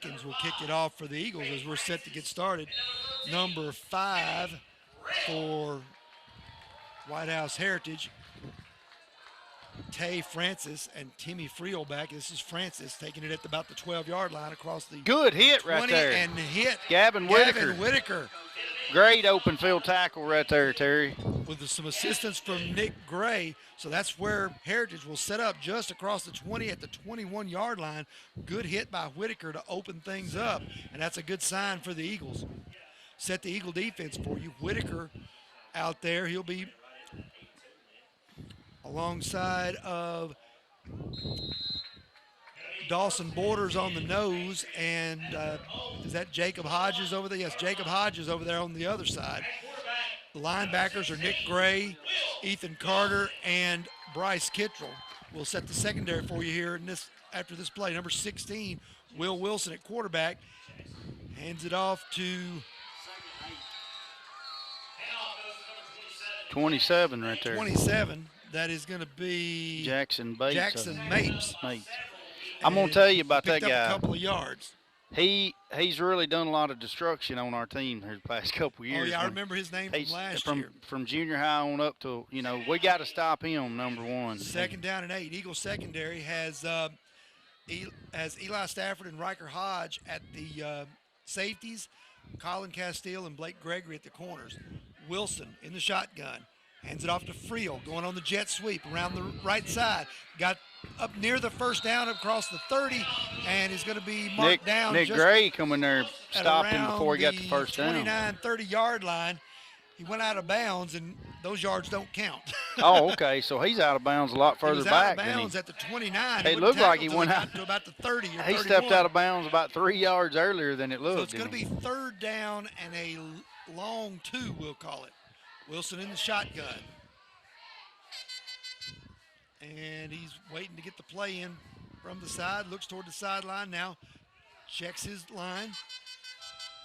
Jenkins will kick it off for the Eagles as we're set to get started. Number 5 for White House Heritage, Tay Francis and Timmy Friel back. This is Francis taking it at about the 12-yard line across the good hit right there. And hit Gavin Whitaker. Great open field tackle right there, Terry. With some assistance from Nick Gray. So that's where Heritage will set up just across the 20 at the 21-yard line. Good hit by Whitaker to open things up, and that's a good sign for the Eagles. Set the Eagle defense for you. Whitaker out there. He'll be alongside of Dawson Borders on the nose, and is that Jacob Hodges over there? Yes, Jacob Hodges over there on the other side. The linebackers are Nick Gray, Ethan Carter, and Bryce Kittrell. We'll set the secondary for you here in this after this play. Number 16, Will Wilson at quarterback, hands it off to 27 right there. 27. That is going to be Jackson Bates. Jackson Mapes. I'm going to tell you about that guy. guy. A couple of yards. He's really done a lot of destruction on our team here the past couple of years. Oh, yeah, I remember his name from last year. From junior high on up to, we got to stop him, number 1. Second down and 8. Eagle secondary has Eli Stafford and Riker Hodge at the safeties, Colin Castile and Blake Gregory at the corners. Wilson in the shotgun. Hands it off to Friel, going on the jet sweep around the right side. Got up near the first down across the 30, and is going to be marked down. Nick Gray coming there, stopped him before he got the first down. 29, 30-yard line. He went out of bounds, and those yards don't count. Oh, okay. So he's out of bounds a lot further back. He was out of bounds at the 29. It looked like he went out to about the 30 or 31. He stepped out of bounds about 3 yards earlier than it looked. So it's going to be third down and a long 2, we'll call it. Wilson in the shotgun. And he's waiting to get the play in from the side. Looks toward the sideline now. Checks his line.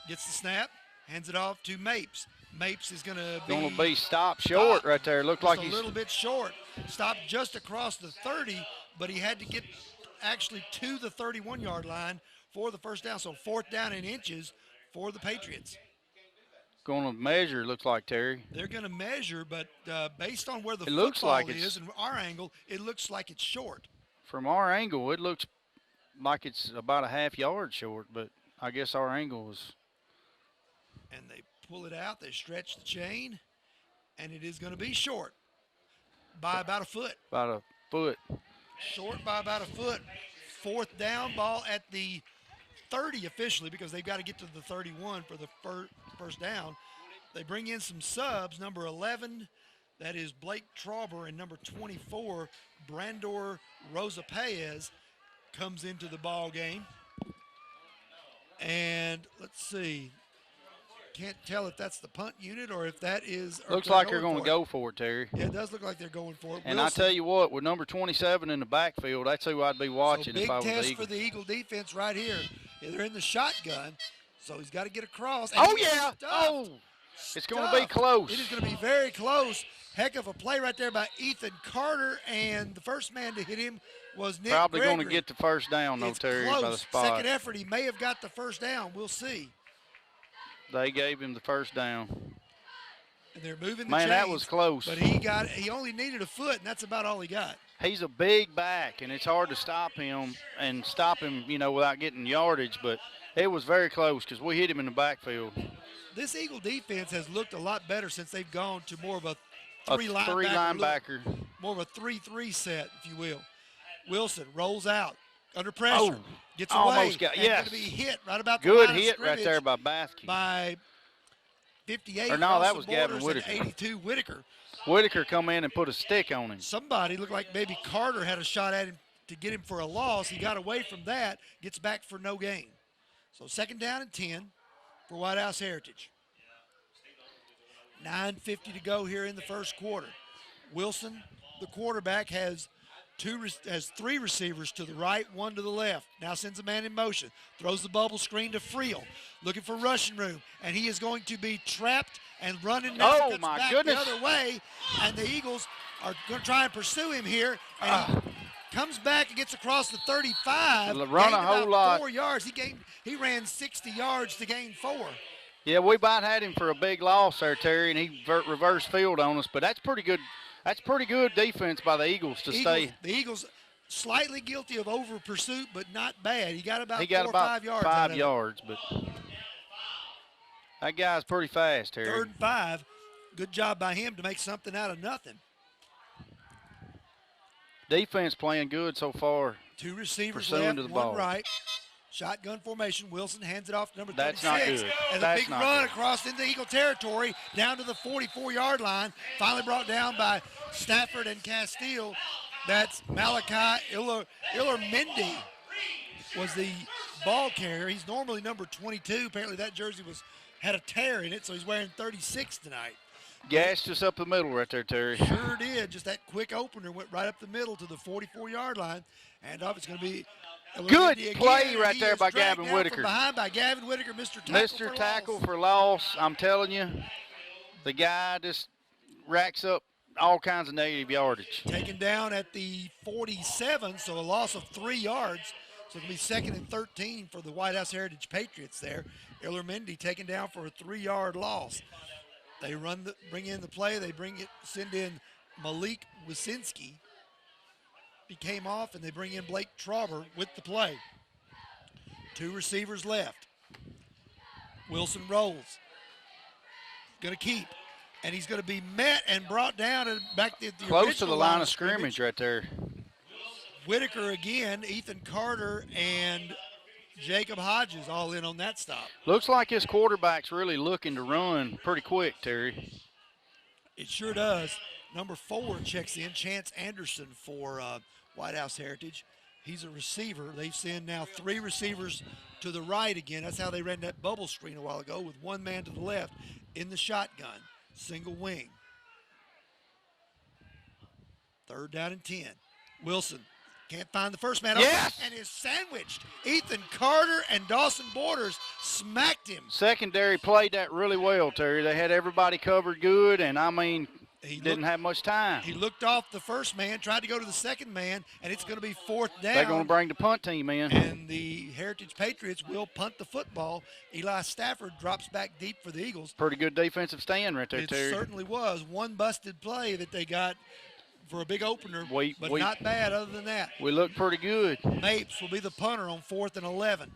Gets the snap. Hands it off to Mapes. Mapes is going to be stopped short right there. Looked like he's a little bit short. Stopped just across the 30, but he had to get actually to the 31-yard line for the first down. So 4th down and inches for the Patriots. Going to measure, looks like, Terry. They're going to measure, but based on where the football is and our angle, it looks like it's short. From our angle, it looks like it's about a half yard short, but I guess our angle was. And they pull it out, they stretch the chain, and it is going to be short by about a foot. About a foot. Short by about a foot. 4th down, ball at the 30 officially, because they've got to get to the 31 for the first down. They bring in some subs. Number 11, that is Blake Trauber, and number 24, Brandor Rosa Paez, comes into the ball game. And let's see, can't tell if that's the punt unit or if that is. Looks like they're going to go for it, Terry. Yeah, it does look like they're going for it. And Wilson, I tell you what, with number 27 in the backfield, that's who I'd be watching if I was the Eagles. Big test for the Eagle defense right here. They're in the shotgun, so he's got to get across. Oh, yeah. Oh, it's going to be close. It is going to be very close. Heck of a play right there by Ethan Carter, and the first man to hit him was Nick Probably Gregory. Going to get the first down, though, Terry, close. by the spot. Second effort, he may have got the first down. We'll see. They gave him the first down. And they're moving the Man, chains, that was close. But he only needed a foot, and that's about all he got. He's a big back, and it's hard to stop him without getting yardage, but it was very close because we hit him in the backfield. This Eagle defense has looked a lot better since they've gone to more of a three linebacker. More of a 3-3 set, if you will. Wilson rolls out under pressure. Gets away. Almost got, yes. Going to be hit right about the Good line hit of right there by Bathke. By 58. Or no, that was Gavin Whitaker. Whitaker. 82 Whitaker. Whitaker come in and put a stick on him. Somebody looked like maybe Carter had a shot at him to get him for a loss. He got away from that, gets back for no gain. So 2nd down and 10 for White House Heritage. 9:50 to go here in the first quarter. Wilson, the quarterback, has 3 receivers to the right, 1 to the left. Now sends a man in motion. Throws the bubble screen to Friel, looking for rushing room, and he is going to be trapped and running now. Oh, my back goodness. the other way, and the Eagles are going to try and pursue him here, and he comes back and gets across the 35. Run a gained whole about lot. 4 yards. He ran 4 yards. He ran 60 yards to gain 4. Yeah, we about had him for a big loss there, Terry, and he reversed field on us. But that's pretty good. That's pretty good defense by the Eagles to stay. The Eagles slightly guilty of over pursuit, but not bad. He got about 4 or 5 yards. 5 yards, but that guy's pretty fast, Terry. 3rd and 5. Good job by him to make something out of nothing. Defense playing good so far. 2 receivers Pursuing left, to the 1 ball. right. Shotgun formation. Wilson hands it off to number 36. That's not good. And That's a big not run good. across into Eagle territory down to the 44-yard line. Finally brought down by Stafford and Castile. That's Malachi Illermendi was the ball carrier. He's normally number 22. Apparently that jersey had a tear in it, so he's wearing 36 tonight. Gassed us up the middle right there, Terry. Sure did. Just that quick opener went right up the middle to the 44-yard line. And off it's going to be Good again, play right he there is by dragged Gavin down Whitaker. From behind by Gavin Whitaker, Mr. Tackle for loss. I'm telling you, the guy just racks up all kinds of negative yardage. Taken down at the 47, so a loss of 3 yards. So it'll be 2nd and 13 for the White House Heritage Patriots there. Illermendi taken down for a 3-yard loss. They bring in the play. Send in Malik Wysinski. He came off, and they bring in Blake Trauber with the play. 2 receivers left. Wilson rolls. Going to keep. And he's going to be met and brought down and back to the Close to the original line of scrimmage right there. Whitaker again, Ethan Carter, and Jacob Hodges all in on that stop. Looks like his quarterback's really looking to run pretty quick, Terry. It sure does. Number 4 checks in, Chance Anderson for White House Heritage. He's a receiver. They've sent now 3 receivers to the right again. That's how they ran that bubble screen a while ago with 1 man to the left in the shotgun. Single wing. 3rd down and 10. Wilson can't find the first man. Yes! And is sandwiched. Ethan Carter and Dawson Borders smacked him. Secondary played that really well, Terry. They had everybody covered good, and I mean, He didn't have much time. He looked off the first man, tried to go to the second man, and it's going to be 4th down. They're going to bring the punt team in. And the Heritage Patriots will punt the football. Eli Stafford drops back deep for the Eagles. Pretty good defensive stand right there, It Terry. certainly was. 1 busted play that they got for a big opener, but we- not bad other than that. We look pretty good. Mapes will be the punter on 4th and 11.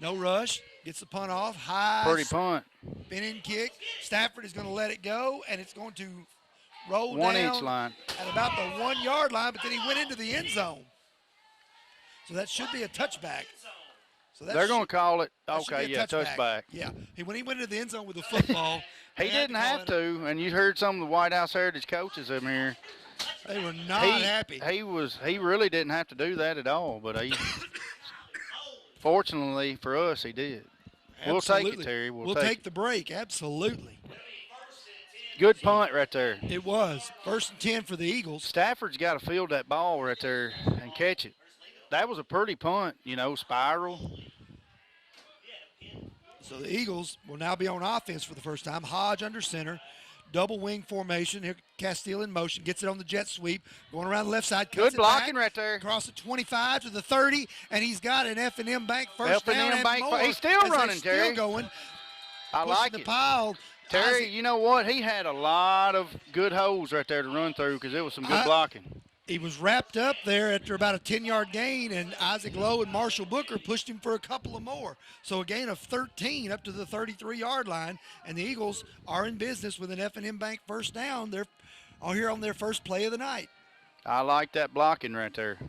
No rush. Gets the punt off. High Pretty punt. spinning kick. Stafford is going to let it go, and it's going to roll 1 down inch line. at about the 1-yard line, but then he went into the end zone. So that should be a touchback. So They're going to call it. that should Okay, be a yeah, touchback. Yeah. When he went into the end zone with the football, He didn't have to, and you heard some of the White House Heritage coaches in here. They were not happy. He really didn't have to do that at all, but fortunately for us, he did. We'll take Absolutely. it, Terry. We'll take the break. Absolutely. Good punt right there. It was. 1st and 10 for the Eagles. Stafford's got to field that ball right there and catch it. That was a pretty punt, spiral. So the Eagles will now be on offense for the first time. Hodge under center. Double wing formation. Here Castile in motion. Gets it on the jet sweep. Going around the left side. Cuts Good blocking it back, right there. Across the 25 to the 30. And he's got an F&M Bank first down F&M and Bank. more. He's still as they're running, still Terry. Going. I like the it. pile. Terry, Isaac, you know what? He had a lot of good holes right there to run through because it was some good blocking. He was wrapped up there after about a 10-yard gain, and Isaac Lowe and Marshall Booker pushed him for a couple of more. So a gain of 13 up to the 33-yard line, and the Eagles are in business with an F&M Bank first down. They're all here on their first play of the night. I like that blocking right there.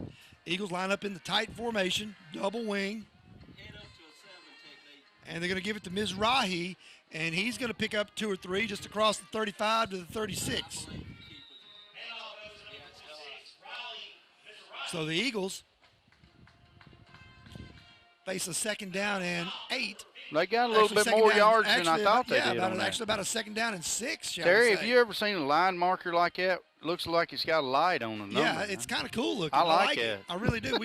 Eagles line up in the tight formation, double wing. And they're going to give it to Mizrahi, and he's going to pick up 2 or 3 just across the 35 to the 36. So the Eagles face a 2nd down and 8. They got a little bit more yards than I thought they did. Actually about a 2nd down and 6, Terry, have you ever seen a line marker like that? Looks like it's got a light on the number. Yeah, it's kind of cool looking. I like it. I really do.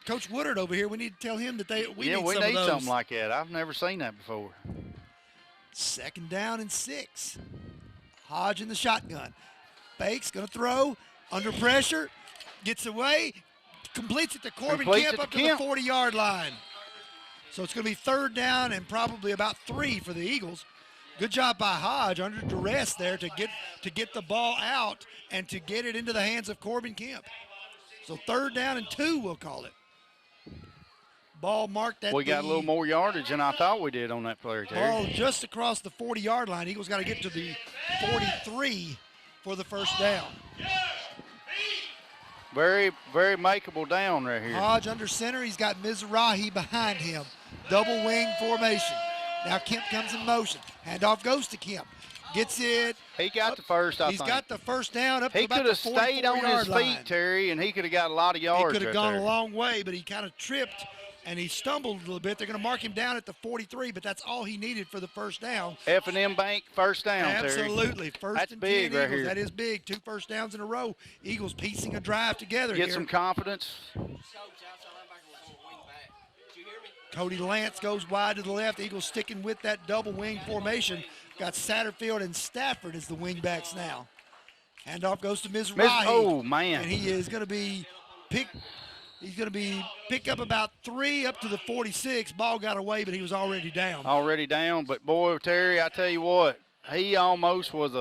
Coach Woodard over here, we need to tell him that we need something like that. I've never seen that before. 2nd down and 6. Hodge in the shotgun. Bake's going to throw under pressure. gets away, completes it to Corbin Completes Kemp it to up to Kemp. the 40-yard line. So it's going to be 3rd down and probably about 3 for the Eagles. Good job by Hodge under duress there to get the ball out and to get it into the hands of Corbin Kemp. So 3rd down and 2, we'll call it. Ball marked at We got a little more yardage than I thought we did on that play, Terry. ball just across the 40-yard line. Eagles got to get to the 43 for the 1st down. Very, very makeable down right here. Hodge under center. He's got Mizrahi behind him. Double wing formation. Now Kemp comes in motion. Handoff goes to Kemp. Gets it. He got the first, I think. He's got the 1st down up to He about could the have stayed on his 44-yard feet, line. Terry, and he could have got a lot of yards. He could have gone there. a long way, but he kind of tripped and he stumbled a little bit. They're going to mark him down at the 43, but that's all he needed for the 1st down. F&M Bank 1st down, Terry. Absolutely. First That's and big 10 right Eagles. here. That is big. 2 1st downs in a row. Eagles piecing a drive together Get here. some confidence. Cody Lance goes wide to the left. Eagles sticking with that double wing formation. Got Satterfield and Stafford as the wing backs now. Handoff goes to Mizrahi. Oh, man. And he is going to be pick up about 3 up to the 46. Ball got away, but he was already down. Already down, but boy, Terry, I tell you what, he almost was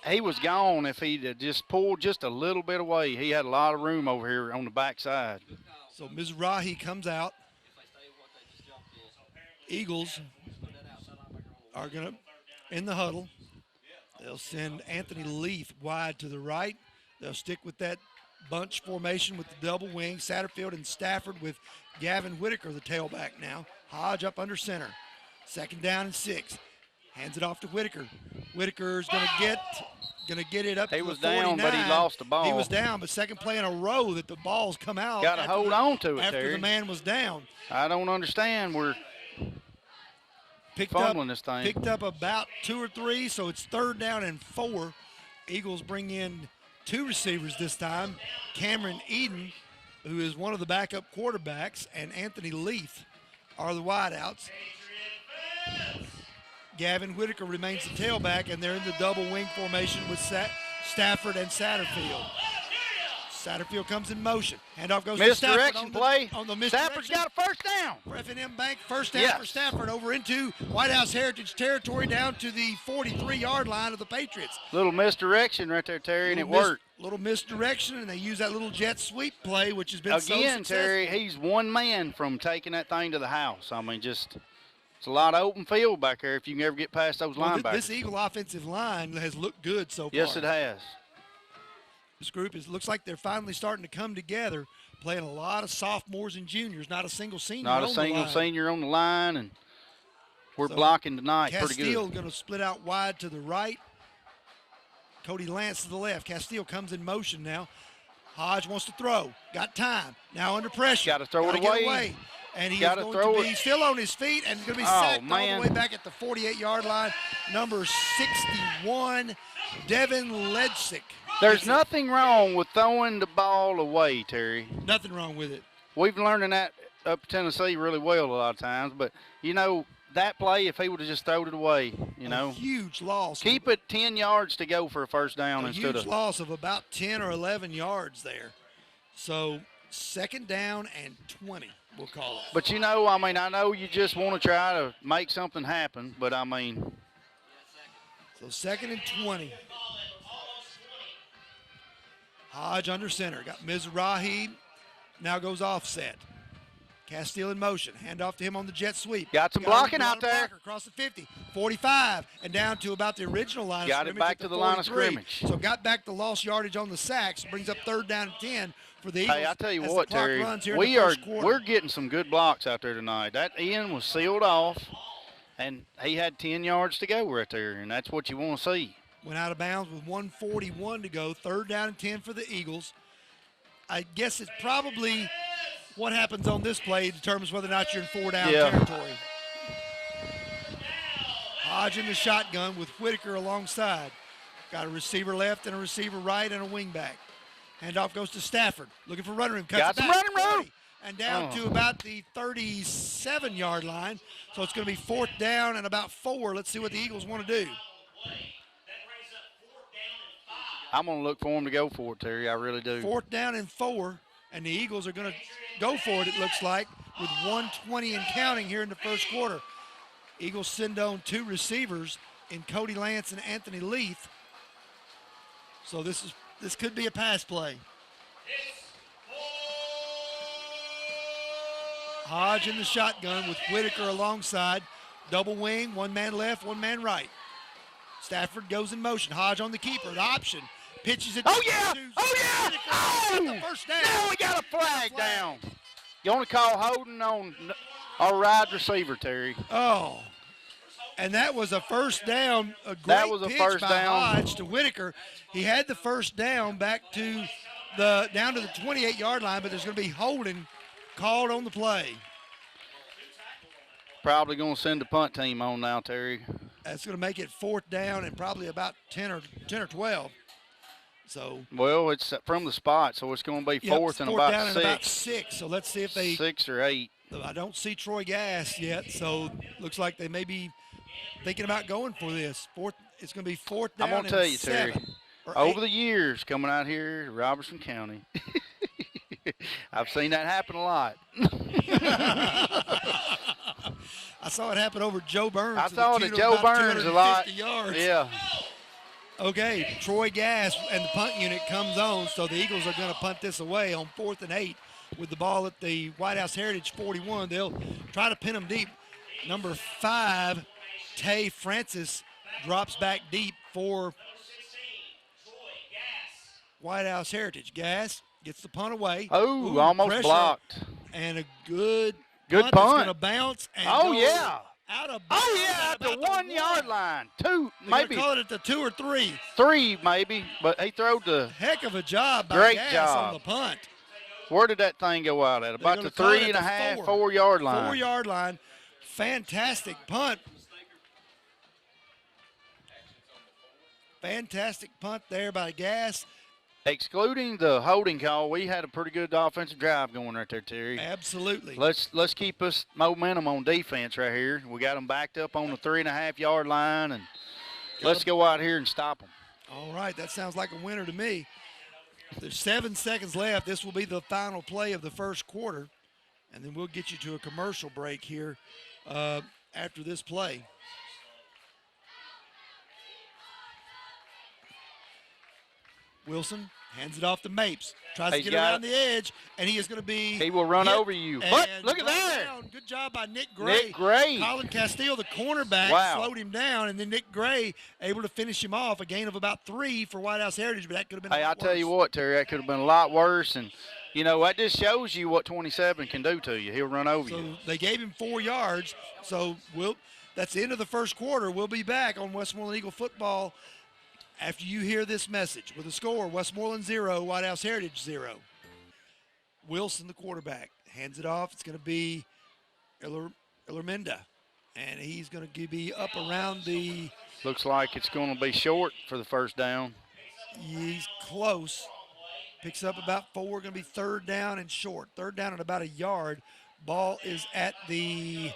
he was gone if he'd have just pulled just a little bit away. He had a lot of room over here on the backside. So Mizrahi comes out. Eagles are going to, in the huddle, they'll send Anthony Leaf wide to the right. They'll stick with that bunch formation with the double wing. Satterfield and Stafford with Gavin Whitaker, the tailback now. Hodge up under center. 2nd down and 6. Hands it off to Whitaker. Whitaker's going to get it up to the 49. He was down, but he lost the ball. He was down, but 2nd play in a row that the ball's come out. Got to hold on to it, after Terry. the man was down. I don't understand. We're fumbling this thing. Picked up about 2 or 3, so it's 3rd down and 4. Eagles bring in 2 receivers this time. Cameron Eden, who is one of the backup quarterbacks, and Anthony Leaf are the wideouts. Gavin Whitaker remains the tailback, and they're in the double wing formation with Stafford and Satterfield. Satterfield comes in motion. Handoff goes to Stafford. Misdirection play. On the Stafford's misdirection. got a 1st down. For F&M Bank, 1st down Yes. for Stafford over into White House Heritage territory down to the 43-yard line of the Patriots. Little misdirection right there, Terry, and it worked. Little misdirection, and they use that little jet sweep play, which has been so Again, successful. Terry, he's one man from taking that thing to the house. I mean, just it's a lot of open field back there if you can ever get past those linebackers. This Eagle offensive line has looked good so far. Yes, it has. This group looks like they're finally starting to come together, playing a lot of sophomores and juniors, not a single senior Not on a single the line. senior on the line, and we're So blocking tonight pretty Castile good. going to split out wide to the right. Cody Lance to the left. Castile comes in motion now. Hodge wants to throw. Got time. Now under pressure. Got to throw it Gotta get away. And he's Gotta going throw to be it. still on his feet and going to be Oh, sacked all man. the way back at the 48-yard line. Number 61, Devin Ledsick. There's nothing wrong with throwing the ball away, Terry. Nothing wrong with it. We've learned that up in Tennessee really well a lot of times, but, you know, that play, if he would have just thrown it away, you know. A huge loss. Keep it 10 yards to go for a 1st down A instead huge of. loss of about 10 or 11 yards there. So 2nd down and 20, we'll call it. But, you know, I mean, I know you just want to try to make something happen, but, I mean. So 2nd and 20. Hodge under center. Got Mizrahi. Now goes offset. Castile in motion. Hand off to him on the jet sweep. Got some him blocking on out the there. blocker across the 50, 45, and down to about the original line Got of it scrimmage. back at to the line of 43. scrimmage. So got back the lost yardage on the sacks. Brings up 3rd down and 10 for the Eagles. Hey, I tell you as what, the clock Terry, runs here in we the are first quarter. we're getting some good blocks out there tonight. That end was sealed off, and he had 10 yards to go right there, and that's what you want to see. Went out of bounds with 1:41 to go. 3rd down and 10 for the Eagles. I guess it's probably what happens on this play determines whether or not you're in 4-down territory. Hodge in the shotgun with Whitaker alongside. Got a receiver left and a receiver right and a wingback. Handoff goes to Stafford. Looking for running room. Cuts Got it some back. running room. 30, and down to about the 37-yard line. So it's going to be 4th down and about 4. Let's see what the Eagles want to do. I'm going to look for him to go for it, Terry. I really do. 4th down and 4, and the Eagles are going to go for it, it looks like, with 1:20 and counting here in the first quarter. Eagles send on 2 receivers in Cody Lance and Anthony Leith. So this could be a pass play. Hodge in the shotgun with Whitaker alongside. Double wing, 1 man left, 1 man right. Stafford goes in motion. Hodge on the keeper, an option. Pitches it. Oh, yeah! Oh, yeah! Oh! The first down. Now we got a flag down. You want to call holding on our wide receiver, Terry. Oh. And that was a first down. A great pitch by Hodge to Whitaker. He had the first down back to the 28-yard line, but there's going to be holding called on the play. Probably going to send the punt team on now, Terry. That's going to make it 4th down and probably about 10 or 12. So. Well, it's from the spot, so it's going to be 4th and about 6. Down and about 6. So let's see if they. 6 or 8. I don't see Troy Gass yet, so looks like they may be thinking about going for this. It's going to be 4th down. I'm going to tell you, 7, Terry. Over the years, coming out here, Robertson County, I've seen that happen a lot. I saw it happen over Joe Burns. I saw it at Joe Burns a lot. Yards. Yeah. Okay, Troy Gass and the punt unit comes on, so the Eagles are going to punt this away on 4th and 8 with the ball at the White House Heritage 41. They'll try to pin them deep. Number 5, Tay Francis, drops back deep for White House Heritage. Gass gets the punt away. Oh, almost blocked. And a good punt. That's going to bounce. And out of at the 1 yard line. 2, maybe. Call it at the 2 or 3. 3, maybe, but he throwed the heck of a job by Gass on the punt. Where did that thing go out at? About the 3.5, 4 yard line. 4 yard line. Fantastic punt. Fantastic punt there by Gass. Excluding the holding call, we had a pretty good offensive drive going right there, Terry. Absolutely. Let's keep us momentum on defense right here. We got them backed up on the 3.5 yard line, and let's go out here and stop them. All right, that sounds like a winner to me. There's 7 seconds left. This will be the final play of the first quarter, and then we'll get you to a commercial break here after this play. Wilson hands it off to Mapes. Tries to get around the edge, and he is going to be. He will run over you. But look at that. Good job by Nick Gray. Colin Castile, the cornerback, slowed him down, and then Nick Gray able to finish him off. A gain of about 3 for White House Heritage, but that could have been a lot worse. I'll tell you what, Terry, that could have been a lot worse. And, that just shows you what 27 can do to you. He'll run over you. So they gave him 4 yards. So that's the end of the first quarter. We'll be back on Westmoreland Eagle football after you hear this message with a score: Westmoreland 0, White House Heritage 0. Wilson, the quarterback, hands it off. It's going to be Illerminda, and he's going to be up around the. Looks like it's going to be short for the first down. He's close. Picks up about 4. Going to be 3rd down and short. 3rd down at about a yard. Ball is at the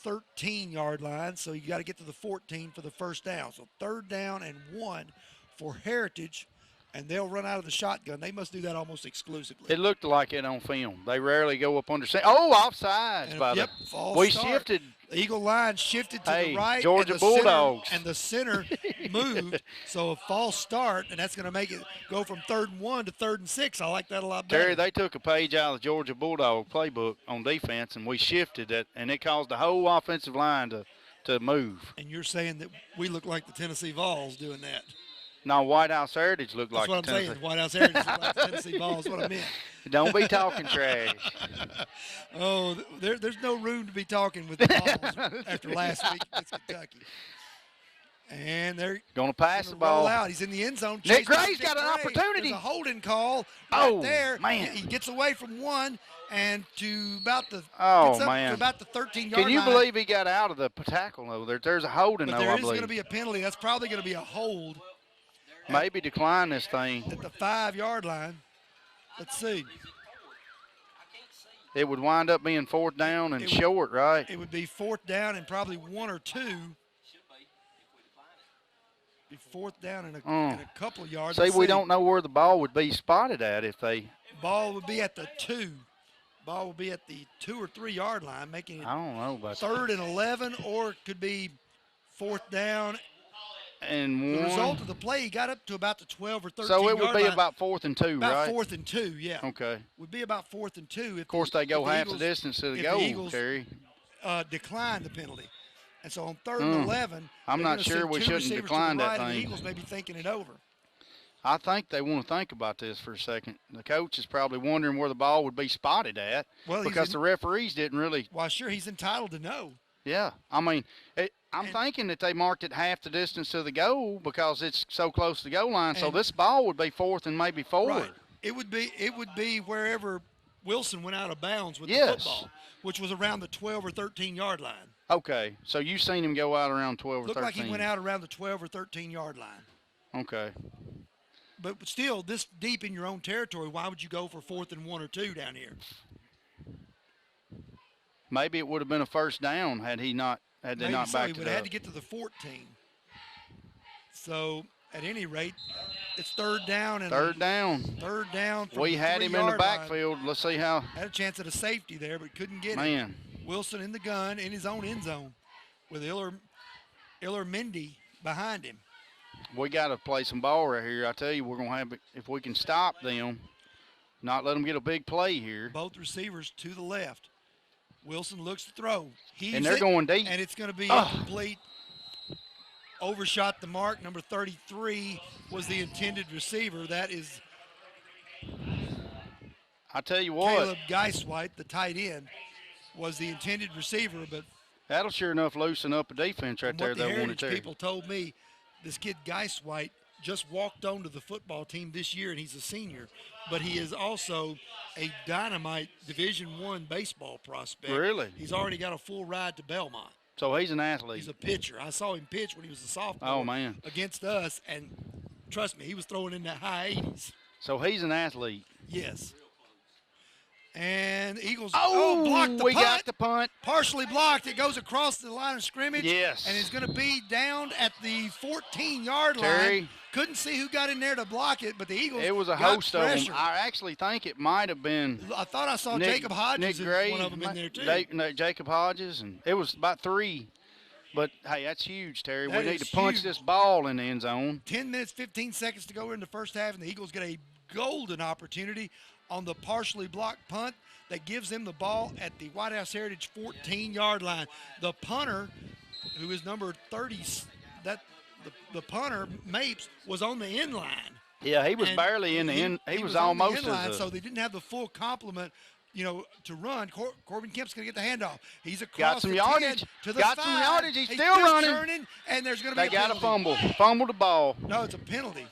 13-yard line, so you got to get to the 14 for the first down. So 3rd down and 1 for Heritage, and they'll run out of the shotgun. They must do that almost exclusively. It looked like it on film. They rarely go up under center. Oh, offsides by the. We shifted. The Eagle line shifted to the right. Georgia Bulldogs. And the center moved, so a false start, and that's going to make it go from 3rd and 1 to 3rd and 6. I like that a lot better. Terry, they took a page out of the Georgia Bulldog playbook on defense, and we shifted it, and it caused the whole offensive line to move. And you're saying that we look like the Tennessee Vols doing that? No, White House Heritage looked like That's what I'm saying. White House Heritage looked like the Tennessee Vols. What I meant. Don't be talking trash. Oh, there's no room to be talking with the Vols after last week against Kentucky. And they're going to pass the ball out. He's in the end zone. Nick Gray's got an opportunity. There's a holding call there. Man. He gets away from 1 and to about the man. To about the 13-yard line. Can you believe he got out of the tackle over there? There's a holding, but though, I believe. There is going to be a penalty. That's probably going to be a hold. Maybe decline this thing. At the 5-yard line. Let's see. It would wind up being 4th down and short, right? It would be 4th down and probably 1 or 2. Be fourth down and a couple of yards. See, we don't know where the ball would be spotted at if they. Ball would be at the 2. Ball will be at the 2 or 3 yard line, making it I don't know about 3rd and 11, or it could be 4th down. And The one. result of the play, he got up to about the 12 or 13 So it would yard be line. about 4th and 2, about right? 4th and 2, yeah. Okay. Would be about 4th and 2. Of course, they go half the Eagles, distance to the if goal, the Eagles, Terry. decline the penalty. And so on 3rd and 11, I'm they're not gonna sure send we two shouldn't receivers decline to the that right, and the thing. Eagles may be thinking it over. I think they want to think about this for a second. The coach is probably wondering where the ball would be spotted at because the referees didn't really. Well, sure, he's entitled to know. Yeah, I mean, I'm thinking that they marked it half the distance to the goal because it's so close to the goal line. So this ball would be 4th and maybe 4. Right. It would be wherever Wilson went out of bounds with the Yes. football, which was around the 12 or 13 yard line. Okay, so you seen him go out around 12 or Looked 13. like he went out around the 12 or 13 yard line. Okay. But still, this deep in your own territory, why would you go for 4th and 1 or 2 down here? Maybe it would have been a first down had they not Maybe backed so. He it would have had up. to get to the 14. So, at any rate, it's 3rd down. And 3rd down. 3rd down. From We the had him in the 3-yard line. backfield. Let's see how. Had a chance at a safety there, but couldn't get it. Man. Wilson in the gun in his own end zone with Iller Mindy behind him. We got to play some ball right here. I tell you, we're going to have, if we can stop them, not let them get a big play here. Both receivers to the left. Wilson looks to throw. And they're going deep. And it's going to be incomplete. Overshot the mark. Number 33 was the intended receiver. That is I tell you what. Caleb Geiswhite, the tight end, was the intended receiver. But that'll sure enough loosen up a defense right from there. what the They wanted Heritage to. people told me, this kid Geiswhite just walked onto the football team this year, and he's a senior. But he is also a dynamite Division I baseball prospect. Really? He's already got a full ride to Belmont. So he's an athlete. He's a pitcher. I saw him pitch when he was a sophomore. Oh, man. Against us, and trust me, he was throwing in the high 80s. So he's an athlete. Yes. And Eagles we blocked the punt. got the punt. Partially blocked. It goes across the line of scrimmage. Yes. And it's going to be down at the 14-yard Terry. line. Couldn't see who got in there to block it, but the Eagles It was a got host of pressure. them. I actually think it might have been I thought I saw Jacob Hodges Nick as Gray, one of them in there, too. Jacob Hodges, and it was about 3. But, hey, that's huge, Terry. That we need is to punch huge. this ball in the end zone. 10 minutes, 15 seconds to go in the first half, and the Eagles get a golden opportunity on the partially blocked punt that gives them the ball at the White House Heritage 14-yard line. The punter, who is number 30, the punter, Mapes, was on the end line. Yeah, he was And barely in the end. He was on the almost end line, as a, so they didn't have the full complement, to run. Corbin Kemp's going to get the handoff. He's across Got some the yardage. 10 to the Got 5. some yardage. He's still just running. Turning, and there's going to be they a got penalty. a fumble. Fumbled the ball. No, it's a penalty.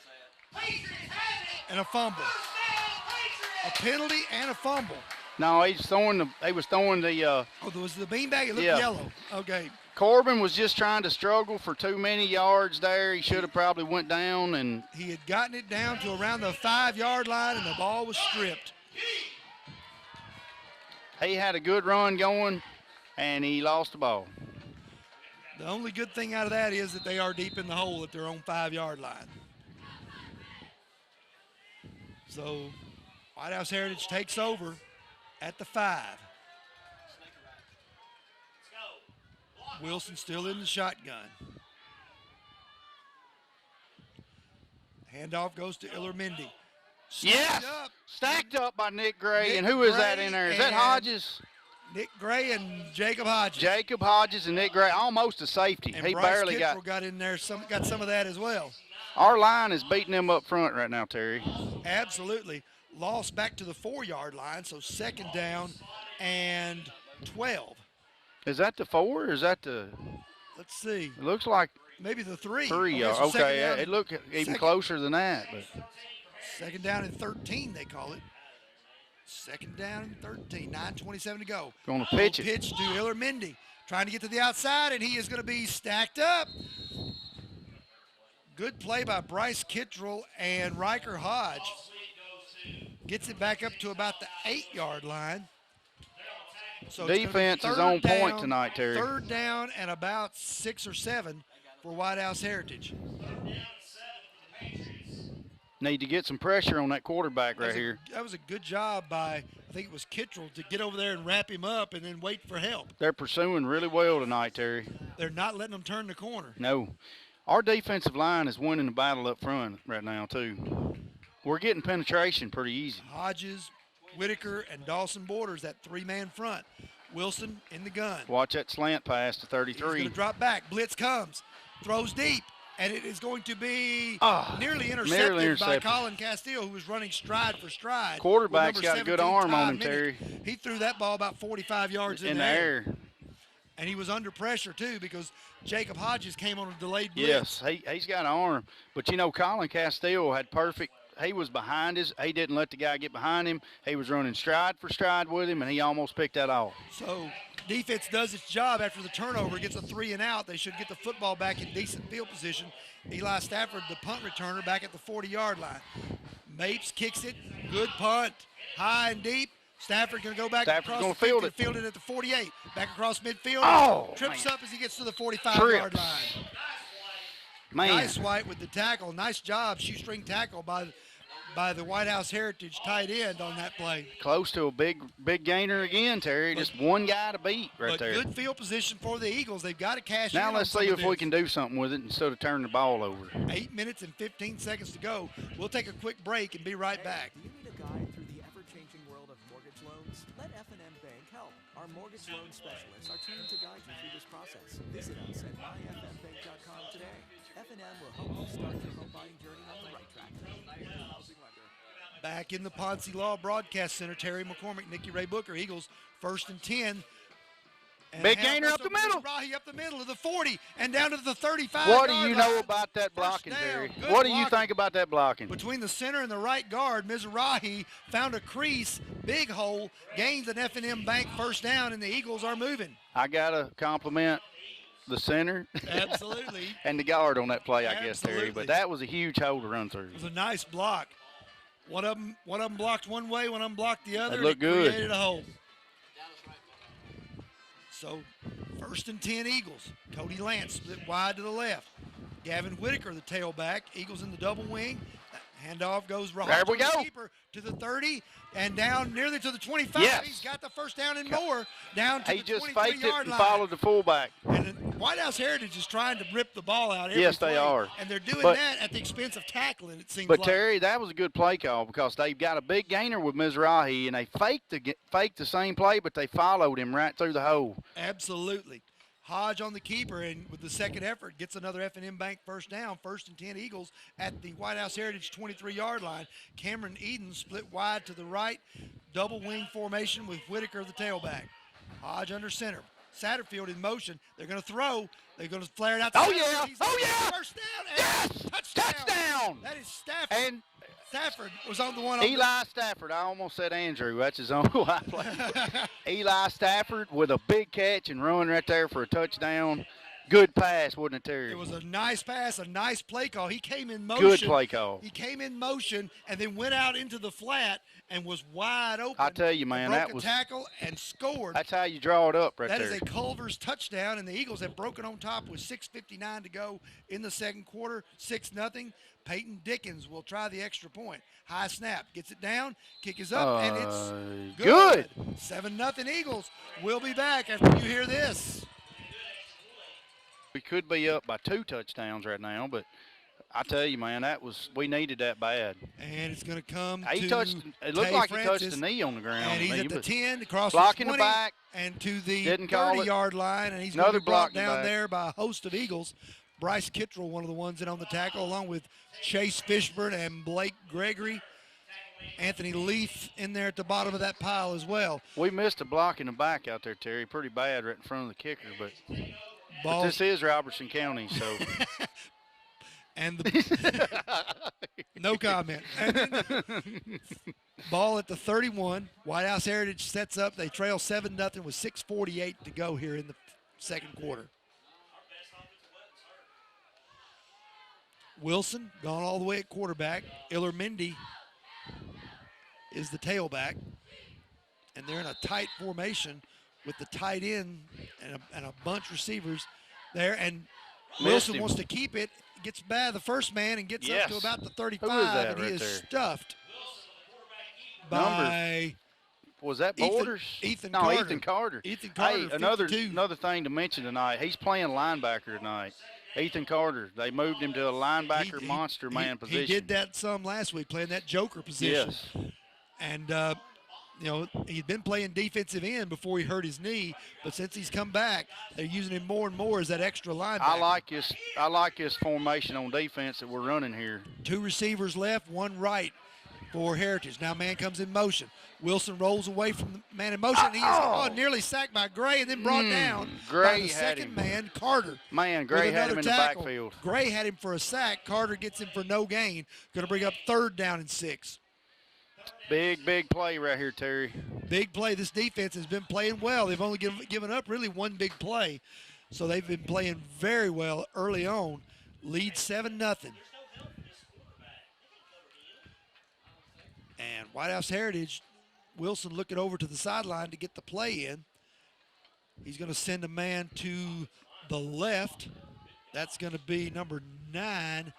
And a fumble. A penalty and a fumble. No, he was throwing the Oh, there was the beanbag. It looked yellow. Okay. Corbin was just trying to struggle for too many yards there. He should have probably went down, and He had gotten it down to around the 5-yard line, and the ball was stripped. he had a good run going, and he lost the ball. The only good thing out of that is that they are deep in the hole at their own 5-yard line. So White House Heritage takes over at the 5. Wilson still in the shotgun. Handoff goes to Iller Mindy. Yes! Up. Stacked up by Nick Gray. Nick And who is that Gray in there? Is that and Hodges? Nick Gray and Jacob Hodges. Jacob Hodges and Nick Gray, almost a safety. And He Bryce barely Kittrell got in there, got some of that as well. Our line is beating them up front right now, Terry. Absolutely. Lost back to the 4-yard line, so 2nd down and 12. Is that the 4 or is that the – Let's see. it looks like Maybe the 3. 3. Okay, so Okay, 2nd down- it looked even second- closer than that. But 2nd down and 13, they call it. 2nd down and 13. 9:27 to go. Going to pitch it. Pitch to Iller Mindy. Trying to get to the outside, and he is going to be stacked up. Good play by Bryce Kittrell and Riker Hodge. Gets it back up to about the 8-yard line. So defense is on point tonight, Terry. 3rd down and about 6 or 7 for White House Heritage. Need to get some pressure on that quarterback right here. That was a good job by, I think it was Kittrell, to get over there and wrap him up and then wait for help. They're pursuing really well tonight, Terry. They're not letting them turn the corner. No. Our defensive line is winning the battle up front right now, too. We're getting penetration pretty easy. Hodges, Whitaker, and Dawson Borders, that three-man front. Wilson in the gun. Watch that slant pass to 33. He's going to drop back. Blitz comes. Throws deep. And it is going to be nearly intercepted by Colin Castile, who was running stride for stride. Quarterback's got a good arm on him, Terry. He threw that ball about 45 yards in the air. And he was under pressure, too, because Jacob Hodges came on a delayed blitz. Yes, he's got an arm. But, you know, Colin Castile had perfect. He was behind us. He didn't let the guy get behind him. He was running stride for stride with him, and he almost picked that off. So defense does its job after the turnover, gets a 3-and-out. They should get the football back in decent field position. Eli Stafford, the punt returner, back at the 40-yard line. Mapes kicks it. Good punt. High and deep. Stafford going to go back across the field and field it at the 48. Back across midfield. Trips up as he gets to the 45-yard line. Man. Nice White with the tackle. Nice job, shoestring tackle by the White House Heritage tight end on that play. Close to a big gainer again, Terry. Just one guy to beat right there. Good field position for the Eagles. They've got to cash in. Now let's see if we can do something with it instead of turning the ball over. 8 minutes and 15 seconds to go. We'll take a quick break and be right back. Do you need a guide through the ever-changing world of mortgage loans? Let F&M Bank help. Our mortgage loan specialists are trained to guide you through this process. Visit us at myfmbank.com today. F&M will help you start your home buying journey on the right track. Back in the Ponce Law Broadcast Center, Terry McCormick, Nicky Ray Booker. Eagles 1st and 10. And big gainer up the middle. Rahi up the middle of the 40 and down to the 35. What do you know about that blocking, Terry? What do you think about that blocking? Between the center and the right guard, Mizrahi found a crease, big hole, gains an F&M Bank first down, and the Eagles are moving. I got to compliment the center. Absolutely. And the guard on that play, I guess, Terry. But that was a huge hole to run through. It was a nice block. One of them blocked one way, one of them blocked the other. It looked good. Created a hole. So 1st and 10 Eagles. Cody Lance split wide to the left. Gavin Whitaker, the tailback. Eagles in the double wing. Handoff goes right there we go. Keeper to the 30 and down nearly to the 25. Yes. He's got the first down and more. Down to he the 23-yard line. He just faked it and followed the fullback. And White House Heritage is trying to rip the ball out every Yes, play, they are. And they're doing that at the expense of tackling, it seems But, like. Terry, that was a good play call because they've got a big gainer with Mizrahi, and they faked the same play, but they followed him right through the hole. Absolutely. Hodge on the keeper, and with the second effort, gets another F&M Bank first down. 1st and 10 Eagles at the White House Heritage 23-yard line. Cameron Eden split wide to the right. Double wing formation with Whitaker, the tailback. Hodge under center. Satterfield in motion. They're going to throw. They're going to flare it out. Oh, yeah. Oh, yeah. First down. Yes. Touchdown. That is Stafford. And Stafford was on the one. Eli Stafford. I almost said Andrew. That's his own play. Eli Stafford with a big catch and run right there for a touchdown. Good pass, wasn't it, Terry? It was a nice pass, a nice play call. He came in motion. Good play call. He came in motion and then went out into the flat and was wide open. I tell you, man, that was a tackle and scored. That's how you draw it up right there. That is a Culver's touchdown, and the Eagles have broken on top with 6:59 to go in the second quarter, 6-0. Peyton Dickens will try the extra point. High snap, gets it down, kick is up, and it's good. 7-0 Eagles. We'll be back after you hear this. We could be up by 2 touchdowns right now, but I tell you, man, we needed that bad. And it's going to come It looked like he touched the knee on the ground. And he's at the 10, across blocking the 20, the back, and to the 30-yard line, and he's going to be brought down there by a host of Eagles. Bryce Kittrell, one of the ones in on the tackle, along with Chase Fishburne and Blake Gregory. Anthony Leaf in there at the bottom of that pile as well. We missed a block in the back out there, Terry, pretty bad right in front of the kicker, but this is Robertson County, so. And no comment. Ball at the 31. White House Heritage sets up. They trail 7-0 with 6:48 to go here in the second quarter. Wilson gone all the way at quarterback. Illermindy is the tailback. And they're in a tight formation with the tight end and a bunch of receivers there. And Wilson him. wants to keep it, gets by the first man and gets up to about the 35, Who is that and he right is there? stuffed by Was that Borders? Ethan no, Carter. Ethan Carter. Ethan Carter, Hey, 52. another thing to mention tonight, he's playing linebacker tonight. Ethan Carter, they moved him to a linebacker monster man position. He did that some last week, playing that joker position. Yes. And, you know, he'd been playing defensive end before he hurt his knee, but since he's come back, they're using him more and more as that extra linebacker. I like this formation on defense that we're running here. 2 receivers left, 1 right for Heritage. Now man comes in motion. Wilson rolls away from the man in motion. And he is nearly sacked by Gray and then brought down by the second man, Carter. Man, Gray had him in the backfield. Gray had him for a sack. Carter gets him for no gain. Going to bring up 3rd down and 6. Big play right here, Terry. Big play. This defense has been playing well. They've only given up really 1 big play. So they've been playing very well early on. Lead 7-0. And White House Heritage, Wilson looking over to the sideline to get the play in. He's going to send a man to the left. That's going to be number 9,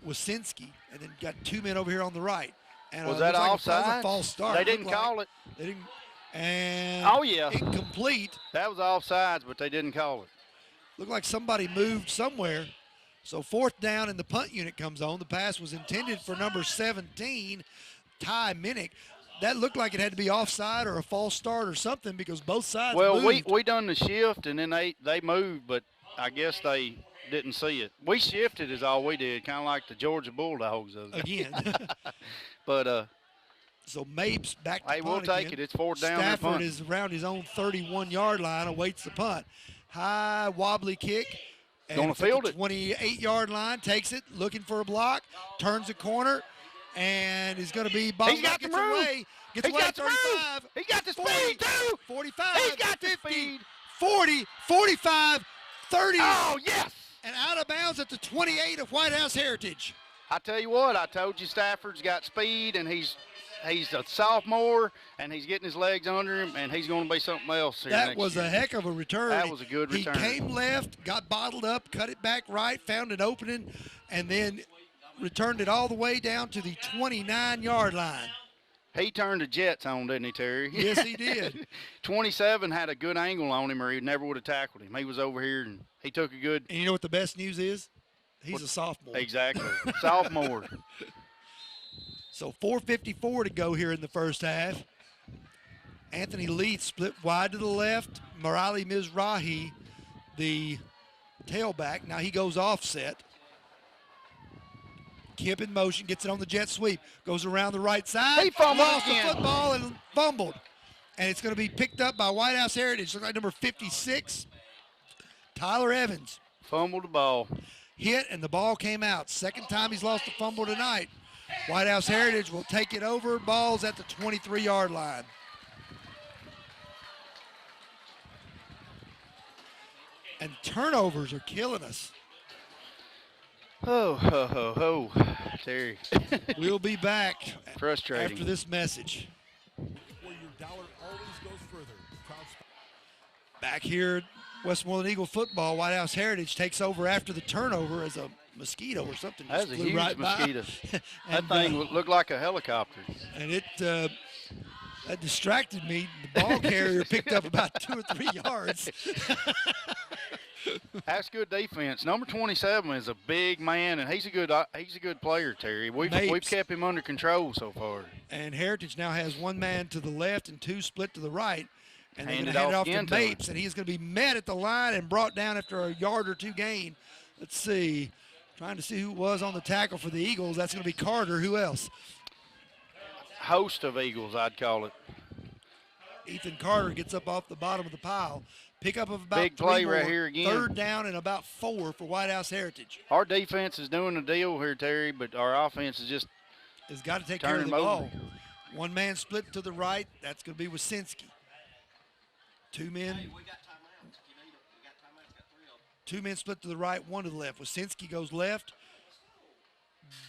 Wasinski. And then got 2 men over here on the right. And was that offside? That was a false start. They didn't call it. They didn't. And incomplete. That was offsides, but they didn't call it. Looked like somebody moved somewhere. So 4th down and the punt unit comes on. The pass was intended for number 17, Ty Minnick. That looked like it had to be offside or a false start or something because both sides moved. we done the shift and then they moved, but I guess they didn't see it. We shifted is all we did, kind of like the Georgia Bulldogs. Again. But so Mapes back to hey, punt we'll take again. it. It's 4th down. Stafford is around his own 31-yard line, awaits the punt. High wobbly kick. Going to field it. 28-yard line, takes it, looking for a block, turns the corner, and he's going to be bobbled. He's got gets the move. away. Gets He's away. got the 35. move. He got the 40, speed too. 45. He's got 50, the speed. 40, 45, 30. Oh yes. And out of bounds at the 28 of White House Heritage. I tell you what, I told you Stafford's got speed, and he's a sophomore, and he's getting his legs under him, and he's going to be something else here That was a heck of a return. That was a good return. He came left, got bottled up, cut it back right, found an opening, and then returned it all the way down to the 29-yard line. He turned the Jets on, didn't he, Terry? Yes, he did. 27 had a good angle on him, or he never would have tackled him. He was over here, and he took a good. And you know what the best news is? He's a sophomore. Exactly. Sophomore. So 4:54 to go here in the first half. Anthony Leith split wide to the left. Marali Mizrahi, the tailback. Now he goes offset. Kip in motion, gets it on the jet sweep. Goes around the right side. He fumbled lost again. the football and fumbled. And it's going to be picked up by White House Heritage. Looks like number 56, Tyler Evans. Fumbled the ball. Hit, and the ball came out. Second time he's lost a fumble tonight. White House Heritage will take it over. Ball's at the 23-yard line. And turnovers are killing us. Oh, Terry. We'll be back Frustrating. after this message. Where your dollar always goes further. Back here at Westmoreland Eagle football, White House Heritage takes over after the turnover as a mosquito or something. That was a huge right mosquito. And, That thing looked like a helicopter. And it that distracted me. The ball carrier picked up about 2 or 3 yards. That's good defense. Number 27 is a big man, and he's a good player, Terry. We've kept him under control so far. And Heritage now has 1 man to the left and 2 split to the right. And they're going Hand to it hand it off off to again to Mapes, and he's going to be met at the line and brought down after a yard or 2 gain. Let's see. Trying to see who it was on the tackle for the Eagles. That's going to be Carter. Who else? Host of Eagles, I'd call it. Ethan Carter gets up off the bottom of the pile. Pickup of about Big 3 play more. right here again. 3rd down and about 4 for White House Heritage. Our defense is doing the deal here, Terry, but our offense is just Has got to take care of the turning ball. over. 1 man split to the right. That's going to be Wasinski. 2 men. 2 men split to the right, 1 to the left. Wasinski goes left.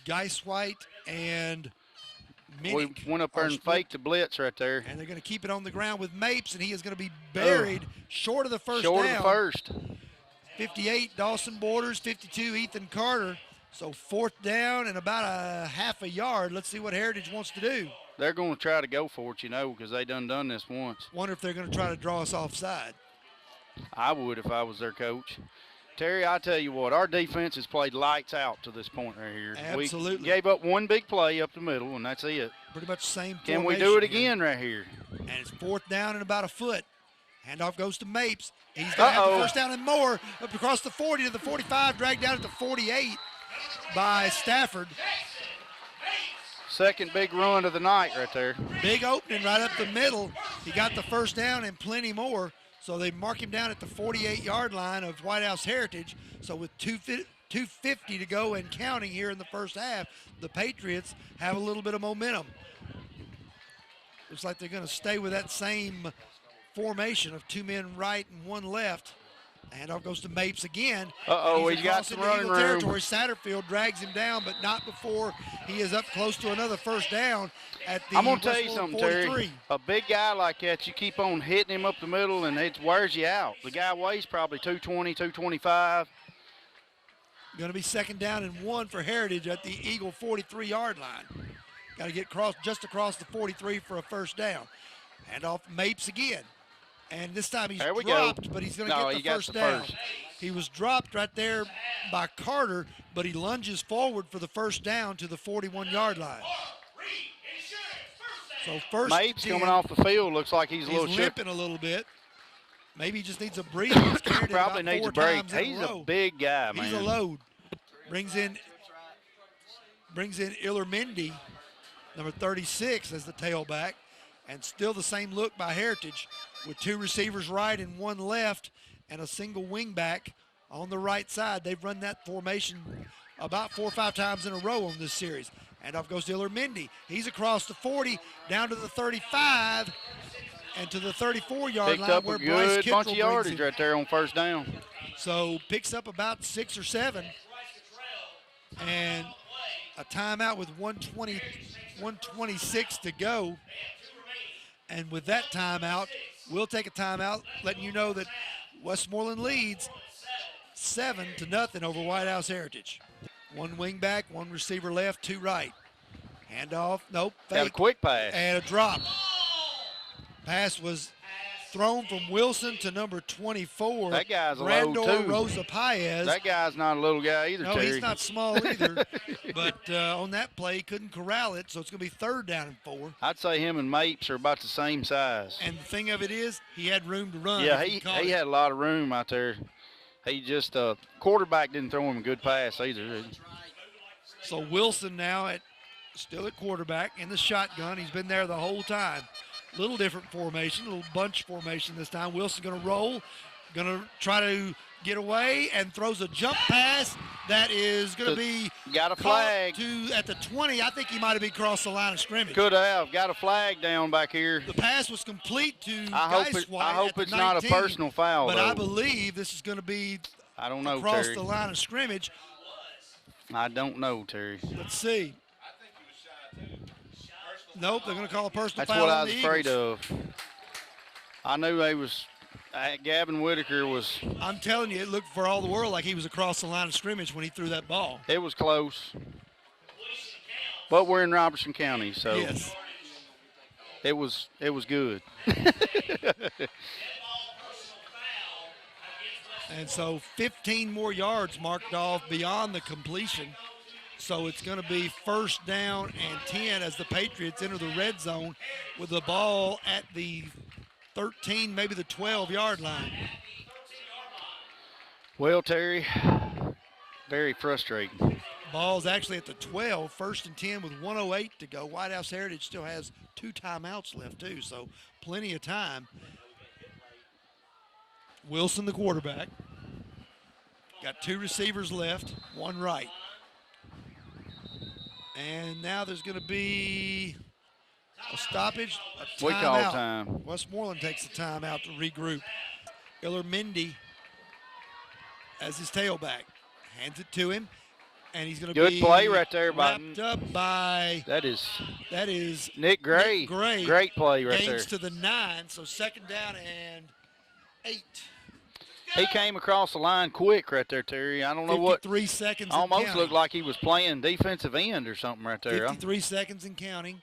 Geiswhite and Minnick we went up there are and split. faked the blitz right there. And they're going to keep it on the ground with Mapes, and he is going to be buried short of the first Short down. of the first. 58, Dawson Borders. 52, Ethan Carter. So 4th down and about a half a yard. Let's see what Heritage wants to do. They're going to try to go for it, you know, because they done this once. Wonder if they're going to try to draw us offside. I would if I was their coach. Terry, I tell you what, our defense has played lights out to this point right here. Absolutely. We gave up one big play up the middle, and that's it. Pretty much the same Can we do it formation here. again right here? And it's 4th down and about a foot. Handoff goes to Mapes. He's going to have the first down and more. Up across the 40 to the 45, dragged down at the 48 by Stafford. Second big run of the night right there. Big opening right up the middle. He got the first down and plenty more. So they mark him down at the 48-yard line of White House Heritage. So with 2:50 to go and counting here in the first half, the Patriots have a little bit of momentum. Looks like they're going to stay with that same formation of 2 men right and 1 left. Handoff goes to Mapes again. He's got some running room. Territory. Satterfield drags him down, but not before he is up close to another first down at the I'm going to tell you Westmoreland something, 43. Terry. A big guy like that, you keep on hitting him up the middle, and it wears you out. The guy weighs probably 220, 225. Going to be 2nd down and 1 for Heritage at the Eagle 43-yard line. Got to get just across the 43 for a first down. Handoff Mapes again. And this time he's dropped, but he's going to get the first down. He was dropped right there by Carter, but he lunges forward for the first down to the 41-yard line. So first Mapes coming off the field looks like he's a little limping a little bit. Maybe he just needs a breather. He's carried it probably about needs 4 a break. times in He's row. a big guy, man. He's a load. Brings in Illermindy, number 36, as the tailback. And still the same look by Heritage with 2 receivers right and 1 left and a single wingback on the right side. They've run that formation about 4 or 5 times in a row on this series. And off goes Illermindy. He's across the 40, down to the 35, and to the 34-yard line where Bryce Picked up a good Kittrell bunch of yardage right there on first down. So picks up about 6 or 7. And a timeout with 126 to go. And with that timeout, we'll take a timeout, letting you know that Westmoreland leads 7-0 over White House Heritage. 1 wing back, 1 receiver left, 2 right. Handoff, nope, fake. Got a quick pass. And a drop. Pass was thrown from Wilson to number 24. That guy's a Randor load, too. Rosa Paez. That guy's not a little guy either, No, Terry. he's not small either. But on that play, he couldn't corral it, so it's going to be 3rd down and 4. I'd say him and Mapes are about the same size. And the thing of it is, he had room to run. Yeah, he had a lot of room out there. He just quarterback didn't throw him a good pass either. So Wilson now still at quarterback in the shotgun. He's been there the whole time. Little different formation, little bunch formation this time. Wilson's going to roll, going to try to get away, and throws a jump pass that is going to be got a flag at the 20. I think he might have been across the line of scrimmage. Could have got a flag down back here. The pass was complete to I hope it's not a personal foul, but though. I believe this is going to be I don't know, across Terry. the line of scrimmage. I don't know, Terry. Let's see. Nope, they're going to call a personal That's foul what I on was the afraid Eagles. of. I knew they was. Gavin Whitaker was. I'm telling you, it looked for all the world like he was across the line of scrimmage when he threw that ball. It was close. But we're in Robertson County, so yes, it was good. And so 15 more yards marked off beyond the completion. So it's going to be 1st down and 10 as the Patriots enter the red zone with the ball at the 13, maybe the 12-yard line. Well, Terry, very frustrating. Ball's actually at the 12, 1st and 10 with 1:08 to go. White House Heritage still has 2 timeouts left too, so plenty of time. Wilson, the quarterback. Got 2 receivers left, 1 right. And now there's going to be a stoppage, a timeout. We call time. Westmoreland takes the timeout to regroup. Illermindy as his tailback. Hands it to him, and he's going to be good play right there by wrapped up by that is Nick Gray. Nick Gray. Great play right there. Gains to the 9, so 2nd down and 8. He came across the line quick right there, Terry. I don't know what. 53 seconds and Almost counting. looked like he was playing defensive end or something right there. 53 seconds and counting.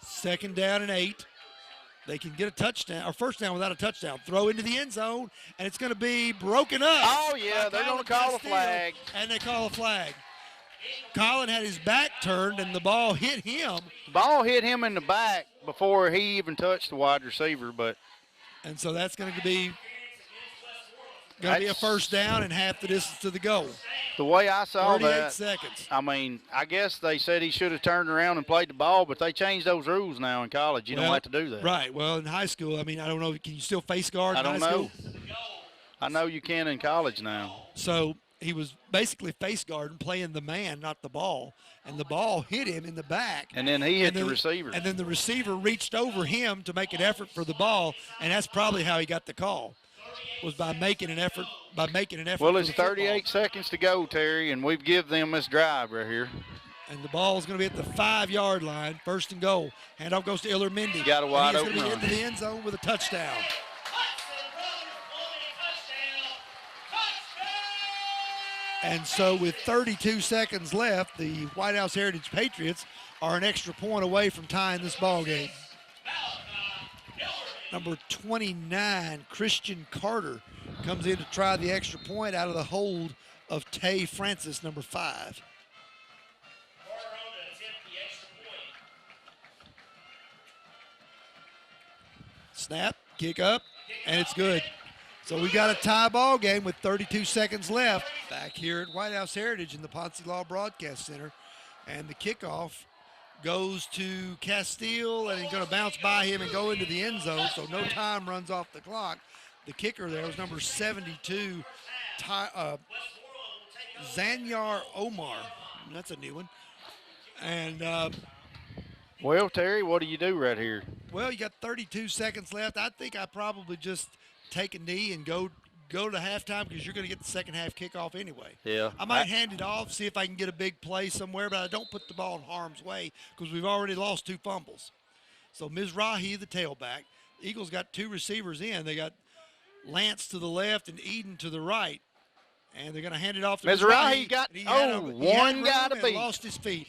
2nd down and 8. They can get a touchdown, or first down without a touchdown. Throw into the end zone, and it's going to be broken up. Oh, yeah, they're going to call a flag. And they call a flag. Colin had his back turned, and the ball hit him. The ball hit him in the back before he even touched the wide receiver, but. And so that's going to be a first down and half the distance to the goal. The way I saw 38 seconds. I mean, I guess they said he should have turned around and played the ball, but they changed those rules now in college. You don't have to do that. Right. Well, in high school, I mean, I don't know. Can you still face guard in high school? I know you can in college now. So he was basically face guarding, playing the man, not the ball. And the ball hit him in the back. And then he hit the receiver. And then the receiver reached over him to make an effort for the ball, and that's probably how he got the call, was by making an effort. Well, it's 38 seconds to go, Terry, and we've given them this drive right here. And the ball is going to be at the 5-yard line, 1st and goal. Handoff goes to Illermindy. Got a wide open He's going to run. be into the end zone with a touchdown. And so with 32 seconds left, the White House Heritage Patriots are an extra point away from tying this ball game. Number 29, Christian Carter, comes in to try the extra point out of the hold of Tay Francis, number 5. Snap, kick up, and it's good. So we got a tie ball game with 32 seconds left back here at White House Heritage in the Ponce Law Broadcast Center. And the kickoff goes to Castile, and he's going to bounce by him and go into the end zone, so no time runs off the clock. The kicker there was number 72, Zanyar Omar. That's a new one. And well, Terry, what do you do right here? well, you got 32 seconds left. I think I probably just take a knee and go to halftime because you're going to get the second half kickoff anyway. Yeah. I might hand it off, see if I can get a big play somewhere, but I don't put the ball in harm's way because we've already lost 2 fumbles. So Mizrahi, the tailback. Eagles got 2 receivers in. They got Lance to the left and Eden to the right. And they're going to hand it off to Mizrahi. One got to beat. Lost his feet.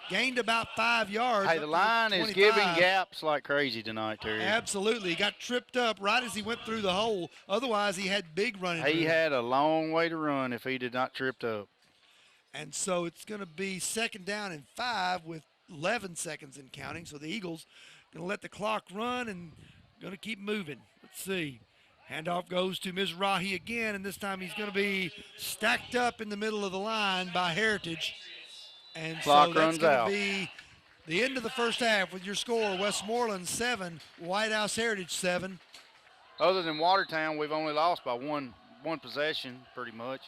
Gained about 5 yards. Hey, the line is giving gaps like crazy tonight, Terry. Absolutely. He got tripped up right as he went through the hole. Otherwise, he had big running. He had a long way to run if he did not tripped up. And so it's going to be 2nd down and 5 with 11 seconds and counting. So the Eagles going to let the clock run and going to keep moving. Let's see. Handoff goes to Mizrahi again, and this time he's going to be stacked up in the middle of the line by Heritage. And clock so that's runs going out. to be the end of the first half with your score, Westmoreland 7, White House Heritage 7. Other than Watertown, we've only lost by one possession pretty much.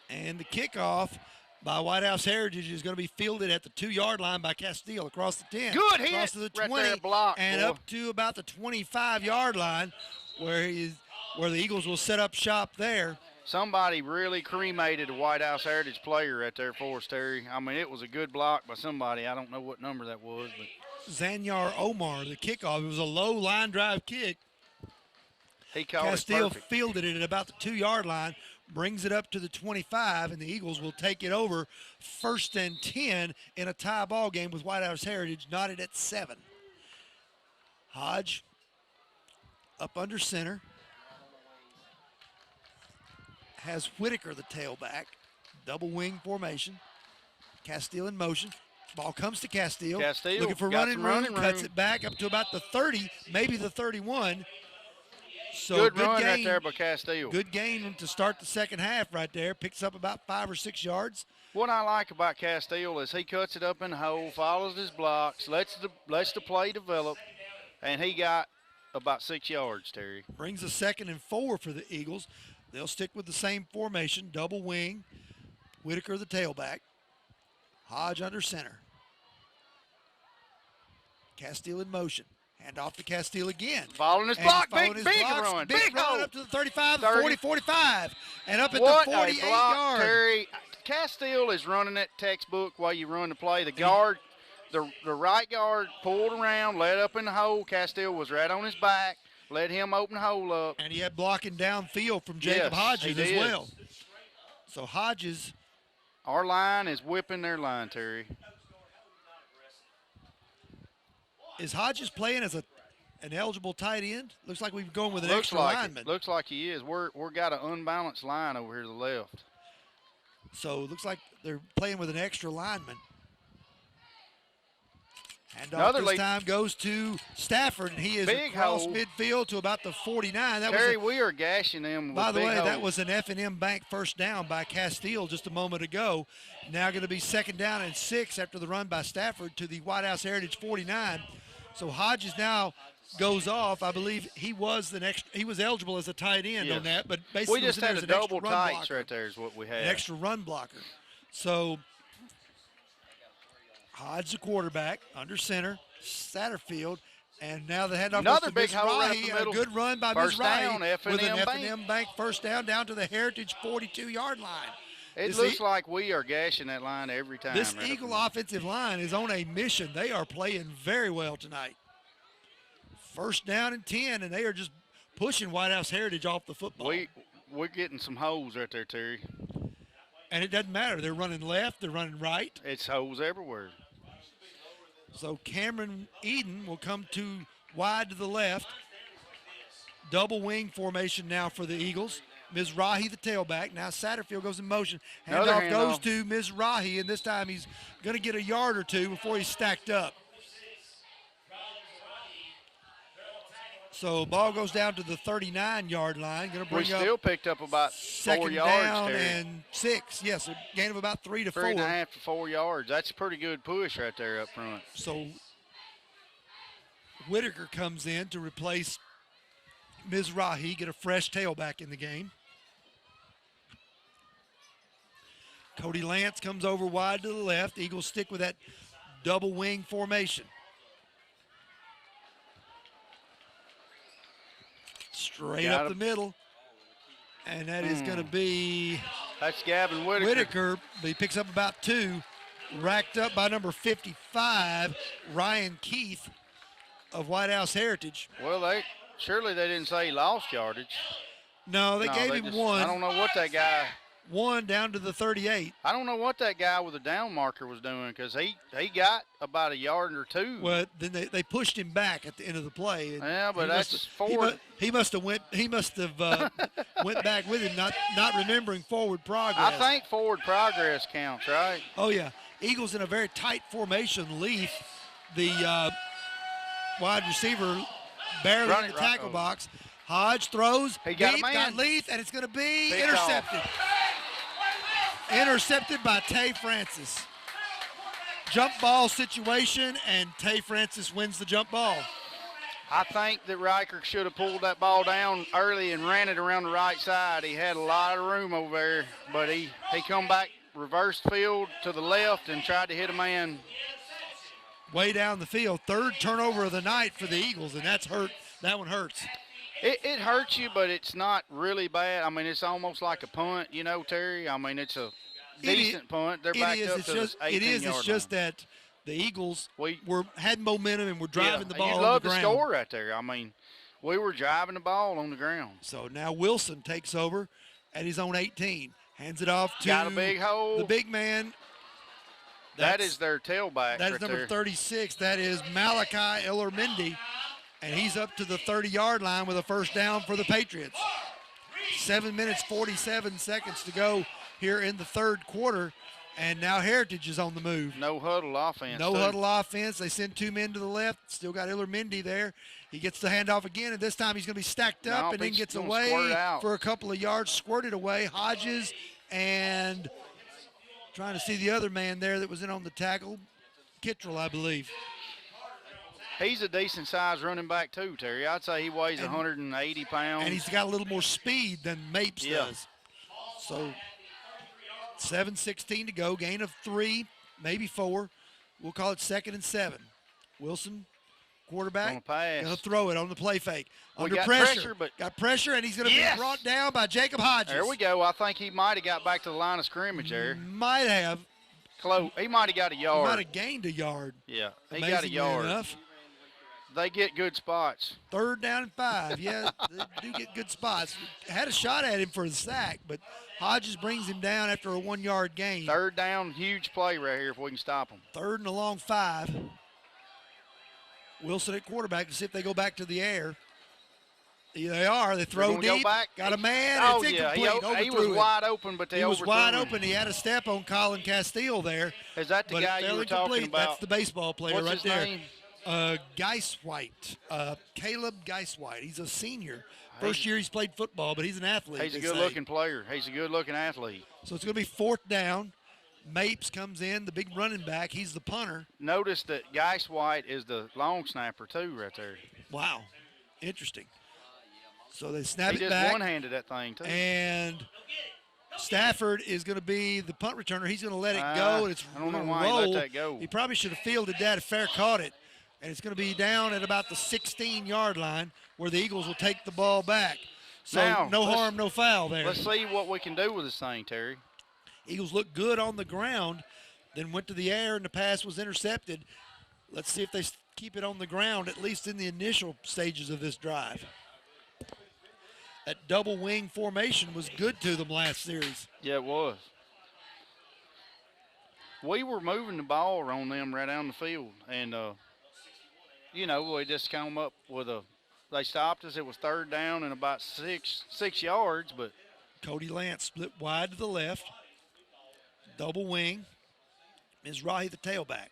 And the kickoff by White House Heritage is going to be fielded at the 2-yard line by Castile across the 10. Good hit. Across to the 20 right there, block, and boy. up to about the 25-yard line where the Eagles will set up shop there. Somebody really cremated a White House Heritage player right there for us, Terry. I mean, it was a good block by somebody. I don't know what number that was, but Zanyar Omar, the kickoff. It was a low line drive kick. he called Castile it perfect. fielded it at about the 2-yard line, brings it up to the 25, and the Eagles will take it over 1st and 10 in a tie ball game with White House Heritage, knotted at 7. Hodge up under center. Has Whitaker, the tailback. Double wing formation. Castile in motion. Ball comes to Castile. Castile looking for got running some room. running Cuts room. it back up to about the 30, maybe the 31. So Good run gain, right there by Castile. Good gain to start the second half right there. Picks up about 5 or 6 yards. What I like about Castile is he cuts it up in the hole, follows his blocks, lets the play develop, and he got about 6 yards, Terry. Brings a 2nd and 4 for the Eagles. They'll stick with the same formation, double wing. Whitaker, the tailback. Hodge under center. Castile in motion. Hand off to Castile again. Following his And block, following big his blocks, run. big run hole. up to the 35, 30. 40, 45. And up at What the a 48 block, yard. Terry. Castile is running that textbook while you run the play. The guard, the right guard pulled around, led up in the hole. Castile was right on his back. Let him open the hole up. And he had blocking downfield from Jacob Yes, Hodges he as did. well. So Hodges, Our line is whipping their line, Terry. is Hodges playing as an eligible tight end? Looks like we've gone with an Looks extra like lineman. it. Looks like he is. We're got an unbalanced line over here to the left. So it looks like they're playing with an extra lineman. Handoff Another this late- time goes to Stafford, and he is Big across hole. midfield to about the 49. That Terry, was we are gashing them with by the big way, that holes. was an F&M Bank first down by Castile just a moment ago. Now going to be 2nd down and 6 after the run by Stafford to the White House Heritage 49. So Hodges now goes off. I believe he was eligible as a tight end Yes. on that, but basically We just was in there had as a an extra double run tights blocker. right there is what we had. An extra run blocker. So Hodges, the quarterback, under center, Satterfield, and now the handoff Another goes to big Ms. hole right up Rahi. the A middle. good run by First Ms. Rahi down, F&M with an Bank. F&M Bank first down to the Heritage 42-yard line. It This looks like we are gashing that line every time. This right up Eagle the middle. offensive line is on a mission. They are playing very well tonight. First down and 10, and they are just pushing White House Heritage off the football. We're getting some holes right there, Terry. And it doesn't matter. They're running left. They're running right. It's holes everywhere. So Cameron Eden will come to wide to the left. Double wing formation now for the Eagles. Ms. Rahi, the tailback. Now Satterfield goes in motion. Another Handoff goes handoff. to Ms. Rahi, and this time he's going to get a yard or two before he's stacked up. So ball goes down to the 39-yard line. Going to We bring up still picked up about 4 2nd yards, down Terry. and 6. Yes, a gain of about 3 to 4. 3.5 to 4 yards. That's a pretty good push right there up front. So Whitaker comes in to replace Ms. Rahi, get a fresh tailback in the game. Cody Lance comes over wide to the left. Eagles stick with that double wing formation. Straight Got up him. the middle. And that is going to be That's Gavin Whitaker. Whitaker. He picks up about 2. Racked up by number 55, Ryan Keith of White House Heritage. Well, surely they didn't say he lost yardage. No, they No, gave they him just- 1. I don't know what that guy. 1 down to the 38. I don't know what that guy with the down marker was doing because he got about a yard or 2. Well, then they pushed him back at the end of the play. And Yeah, but he that's must have- forward. He must have went went back with him, not remembering forward progress. I think forward progress counts, right? Oh yeah, Eagles in a very tight formation. Leaf, the wide receiver, barely Run in it the right- tackle oh. box. Hodge throws. He got a deep, man. got Leaf, and it's going to be Big intercepted. Intercepted by Tay Francis. Jump ball situation, and Tay Francis wins the jump ball. I think that Riker should have pulled that ball down early and ran it around the right side. He had a lot of room over there, but he come back, reversed field to the left, and tried to hit a man. Way down the field. 3rd turnover of the night for the Eagles, and that's hurt. That one hurts. It hurts you, but it's not really bad. I mean, it's almost like a punt, you know, Terry. I mean, it's a decent punt. They're backed up to the 18-yard It is. It's just line. that the Eagles We- had momentum and were driving the ball You'd on love the to ground. score right there. I mean, we were driving the ball on the ground. So now Wilson takes over at his own 18. Hands it off to Got a big hole. the big man. That is their tailback That is right number there. 36. That is Malachi Illermindy. And he's up to the 30-yard line with a first down for the Patriots. 7 minutes, 47 seconds to go here in the 3rd quarter. And now Heritage is on the move. No huddle offense. No too. huddle offense. They send 2 men to the left. Still got Illermindy there. He gets the handoff again, and this time he's going to be stacked up No, and then he's gets gonna away squirt out. for a couple of yards, squirted away. Hodges and trying to see the other man there that was in on the tackle. Kittrell, I believe. He's a decent sized running back too, Terry. I'd say he weighs 180 pounds. And he's got a little more speed than Mapes Yeah. does. So 7:16 to go, gain of 3, maybe 4. We'll call it 2nd and 7. Wilson, quarterback, Gonna pass. going to throw it on the play fake. We Under got pressure, pressure, but- got pressure, and he's going to Yes! be brought down by Jacob Hodges. There we go. I think he might have got back to the line of scrimmage there. Might have. Close. He might have got a He yard. might have gained a yard. Yeah, he got a amazingly yard. enough. They get good spots. 3rd down and 5. Yeah, they do get good spots. Had a shot at him for the sack, but Hodges brings him down after a 1-yard gain. 3rd down, huge play right here if we can stop them. 3rd and a long 5. Wilson at quarterback to see if they go back to the air. Yeah, they are. They throw deep. Got a man. Oh, it's yeah. incomplete. He was wide open, but they He was overthrew wide him. open. He had a step on Colin Castile there. Is that the but guy it you fell were talking incomplete. about? That's the baseball player What's right his there. name? Geiswhite. Caleb Geiswhite. He's a senior. First year he's played football, but he's an athlete. He's a good-looking player. He's a good-looking athlete. So it's going to be 4th down. Mapes comes in, the big running back. He's the punter. Notice that Geiswhite is the long snapper, too, right there. Wow. Interesting. So they snap he it just back. one-handed that thing, too. And Stafford is going to be the punt returner. He's going to let it go, and it's I don't know going to why roll. he let that go. He probably should have fielded that if Fair caught it. And it's going to be down at about the 16-yard line where the Eagles will take the ball back. So now, no harm, no foul there. Let's see what we can do with this thing, Terry. Eagles looked good on the ground, then went to the air, and the pass was intercepted. Let's see if they keep it on the ground, at least in the initial stages of this drive. That double wing formation was good to them last series. Yeah, it was. We were moving the ball on them right down the field, and, we just come up with they stopped us. It was 3rd down and about six yards, but. Cody Lance split wide to the left. Double wing. Mizrahi, the tailback.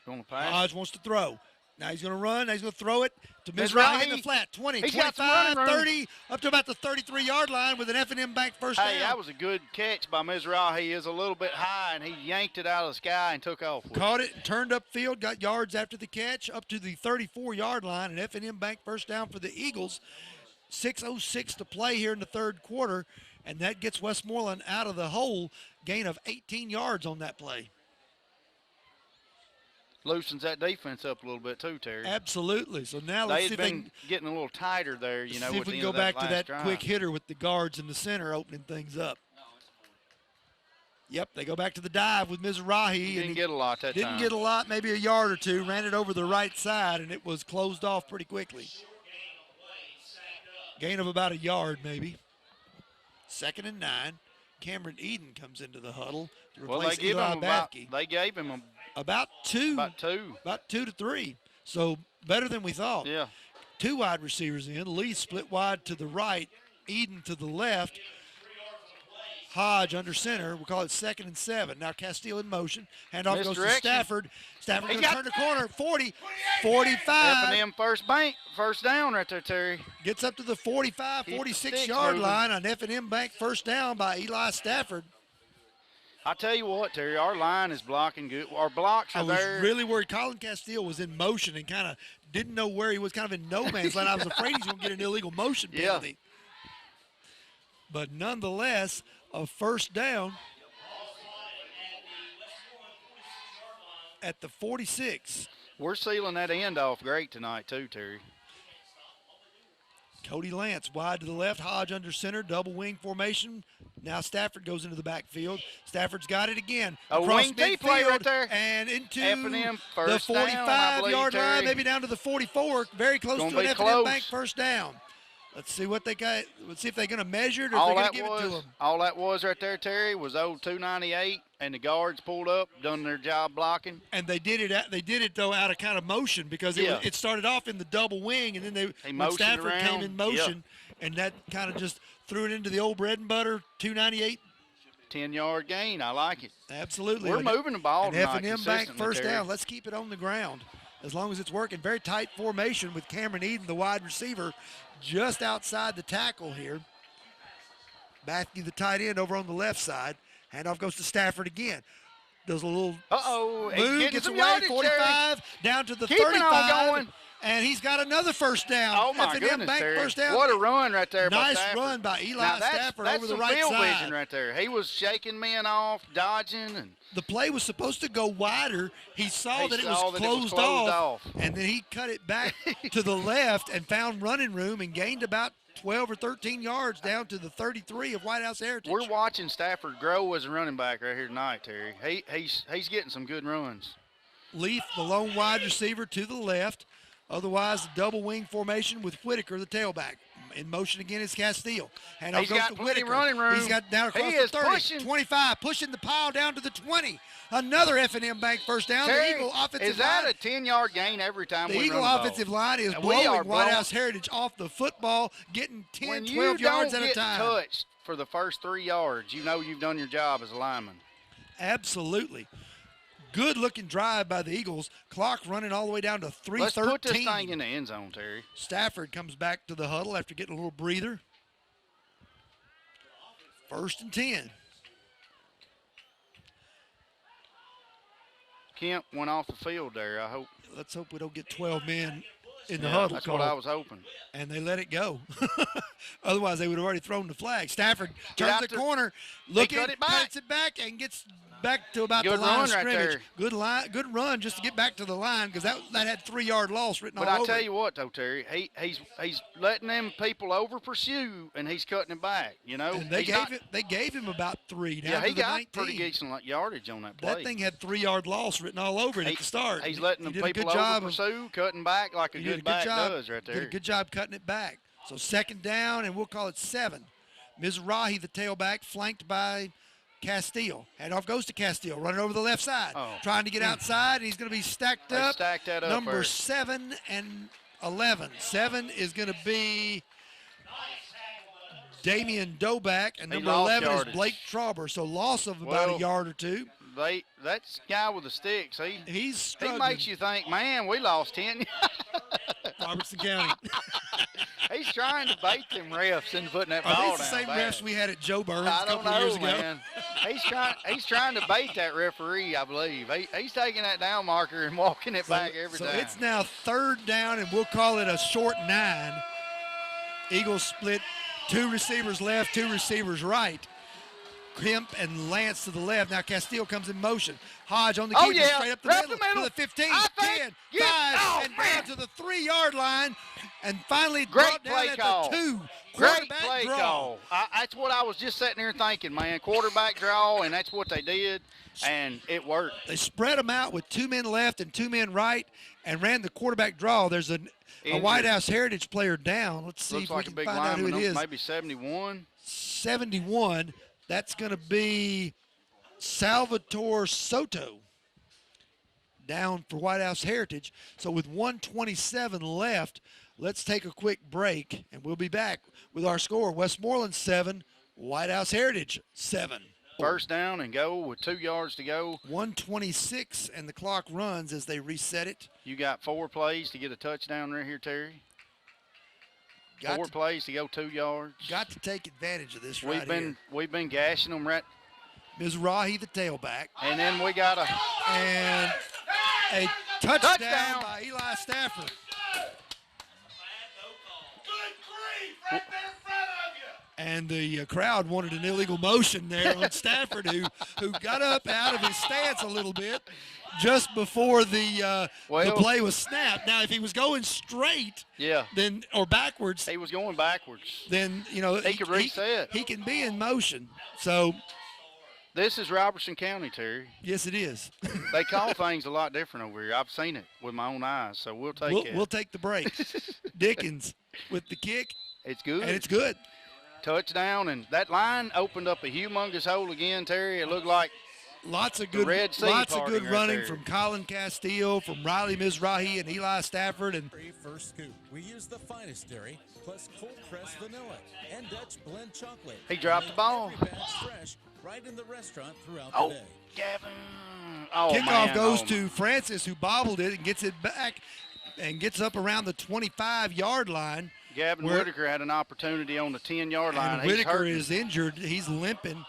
Going to pass? Hodge wants to throw. Now he's going to run. Now he's going to throw it to Mizrahi in the flat. 20, 25, 30, up to about the 33-yard line with an F&M bank first down. Hey, that was a good catch by Mizrahi. He is a little bit high, and he yanked it out of the sky and took off with Caught it, turned upfield, got yards after the catch, up to the 34-yard line, and F&M bank first down for the Eagles. 6:06 to play here in the 3rd quarter, and that gets Westmoreland out of the hole. Gain of 18 yards on that play. Loosens that defense up a little bit too, Terry. Absolutely. So now let's see if they can getting a little tighter there, see if we can go back to that quick hitter with the guards in the center opening things up. Yep, they go back to the dive with Mizrahi. He didn't get a lot that time. Didn't get a lot, maybe a yard or two. Ran it over the right side, and it was closed off pretty quickly. Gain of about a yard, maybe. 2nd and 9. Cameron Eden comes into the huddle to replace Eli Bafke. They gave him about two. About 2. About 2 to 3. So better than we thought. Yeah. 2 wide receivers in. Lee split wide to the right. Eden to the left. Hodge under center. We'll call it 2nd and 7. Now Castile in motion. Handoff goes to Stafford. Stafford going to turn the corner. 40, 45. F&M first down right there, Terry. Gets up to the 45, 46-yard line on F&M bank first down by Eli Stafford. I tell you what, Terry, our line is blocking good. Our blocks are there. I was really worried. Colin Castile was in motion and kind of didn't know where he was, kind of in no man's land. I was afraid he's going to get an illegal motion penalty. But nonetheless, a first down at the 46. We're sealing that end off great tonight too, Terry. Cody Lance wide to the left, Hodge under center, double wing formation. Now Stafford goes into the backfield. Stafford's got it again. A wing T play right there. And into F&M the first down, 45-yard line, maybe down to the 44. Very close to an F&M bank first down. Let's see what they got. Let's see if they're going to measure it or if they're going to give it to them. All that was right there, Terry, was old 298, and the guards pulled up, done their job blocking. And they did it. They did it though out of kind of motion because it started off in the double wing, and then when Stafford came in motion, and that kind of just threw it into the old bread and butter 298. 10-yard gain. I like it. Absolutely. We're moving the ball tonight. F&M bank first down. Let's keep it on the ground as long as it's working. Very tight formation with Cameron Eden, the wide receiver, just outside the tackle here. Bafke, the tight end, over on the left side. Handoff goes to Stafford again. Does a little move, gets away, 45, down to the 35. And he's got another first down. Oh, my goodness, bank Terry. First down. What a run right there by Nice Stafford. run by Eli Stafford over the right That's some field side. vision right there. He was shaking men off, dodging. And the play was supposed to go wider. He saw that it was closed off, and then he cut it back to the left and found running room and gained about 12 or 13 yards down to the 33 of White House Heritage. We're watching Stafford grow as a running back right here tonight, Terry. He's getting some good runs. Leaf, the lone wide receiver, to the left Otherwise, the double wing formation with Whitaker, the tailback. In motion again is Castile. And He's got plenty running room. He's got down across He the is 30, pushing. 25, pushing the pile down to the 20. Another F&M Bank first down. Terry, The Eagle offensive is that line. a 10-yard gain every time The we Eagle run the offensive ball? line is And blowing we are White blowing- House Heritage off the football, getting 10, When 12 you yards don't at a get time. touched for the first 3 yards, you know you've done your job as a lineman. Absolutely. Good-looking drive by the Eagles. Clock running all the way down to 3:13. Let's put this thing in the end zone, Terry. Stafford comes back to the huddle after getting a little breather. 1st and 10. Kemp went off the field there, I hope. Let's hope we don't get 12 men in the Yeah, huddle. that's what I was hoping. And they let it go. Otherwise, they would have already thrown the flag. Stafford Get turns out the there. corner, looking, cut it back. cuts it back, and gets back to about Good the line run of right scrimmage. there. Good run just to get back to the line because that had 3-yard loss written But all I over tell it. you what, though, Terry, he's letting them people over pursue, and he's cutting it back. You know, And they He's gave him about 3 down yeah, to he the got 19. pretty decent yardage on that play. That thing had 3-yard loss written all over it at the start. He's letting He the did a people good job over of- pursue, cutting back like a He did good back job, does right there. Did a good job cutting it back. So 2nd down, and we'll call it 7. Mizrahi, the tailback, flanked by Castile. Handoff goes to Castile, running over the left side, Oh. trying to get outside, and he's going to be stacked They up. stacked that up Number there. 7 and 11. 7 is going to be Damian Doback, and He number lost 11 yardage. is Blake Trauber. So loss of about Well, a yard or two. That guy with the sticks, He's he struggling. makes you think, man, we lost 10. Robertson County. He's trying to bait them refs into putting that Are ball these the down same bad. refs we had at Joe Burns I a don't couple of years know, ago? man. He's trying to bait that referee, I believe. He's taking that down marker and walking it back every So time. it's now 3rd down, and we'll call it a short 9. Eagles split 2 receivers left, 2 receivers right. Kemp and Lance to the left. Now Castile comes in motion. Hodge on the Oh, keeper, yeah. straight up the Right middle, up the middle. to the 15, I think- 10, yeah. 5, Oh, and man. down to the 3-yard line, and finally Great brought down play at call. the 2. Great Quarterback play draw. call. That's what I was just sitting there thinking, man. Quarterback draw, and that's what they did, and it worked. They spread them out with 2 men left and 2 men right and ran the quarterback draw. There's a Injured. White House Heritage player down. Let's see Looks if we like a can big find out who lineman, it is. maybe 71. 71. That's going to be Salvatore Soto down for White House Heritage. So with 1:27 left, let's take a quick break, and we'll be back with our score. Westmoreland 7, White House Heritage 7. First down and go with 2 yards to go. 1:26, and the clock runs as they reset it. You got 4 plays to get a touchdown right here, Terry. Got 4 to, plays to go 2 yards. got to take advantage of this right We've been gashing them right, here. Mizrahi, the tailback, and then we got a and a touchdown Touchdown. by Eli Stafford. And the crowd wanted an illegal motion there on Stafford, who got up out of his stance a little bit just before the play was snapped. Now, if he was going straight, yeah. then or backwards, He was going backwards. then He could reset. He can be in motion. So, This is Robertson County, Terry. yes, it is. They call things a lot different over here. I've seen it with my own eyes, so we'll take it. We'll take the break. Dickens with the kick, It's good. and it's good. Touchdown, and that line opened up a humongous hole again, Terry. It looked like Lots of The good, Red Sea lots of party good right running there. from Colin Castile, from Riley Mizrahi, and Eli Stafford, and First scoop. We use the finest dairy, plus cold pressed vanilla and Dutch blend chocolate. He dropped the ball. Every batch fresh, right in the restaurant throughout Oh, the day. Gavin. Oh, kickoff man. goes Oh, to Francis, who bobbled it and gets it back, and gets up around the 25-yard line. Gavin where- Whitaker had an opportunity on the 10-yard line. And He's Whitaker hurting. is injured. He's limping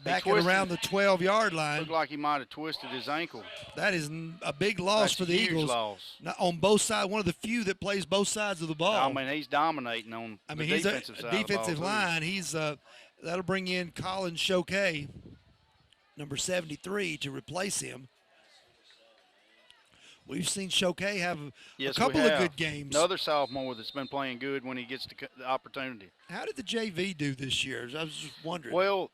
back at twisted. around the 12-yard line. Looked like he might have twisted his ankle. That is a big loss That's for a the huge Eagles. loss. Not on both sides, one of the few that plays both sides of the ball. I mean, he's dominating on I mean, the he's a defensive side of the ball, defensive too. line. He's that'll bring in Colin Choquet, number 73, to replace him. We've seen Choquet have Yes, a couple we of have. good games. Another sophomore that's been playing good when he gets the opportunity. How did the JV do this year? I was just wondering. Well,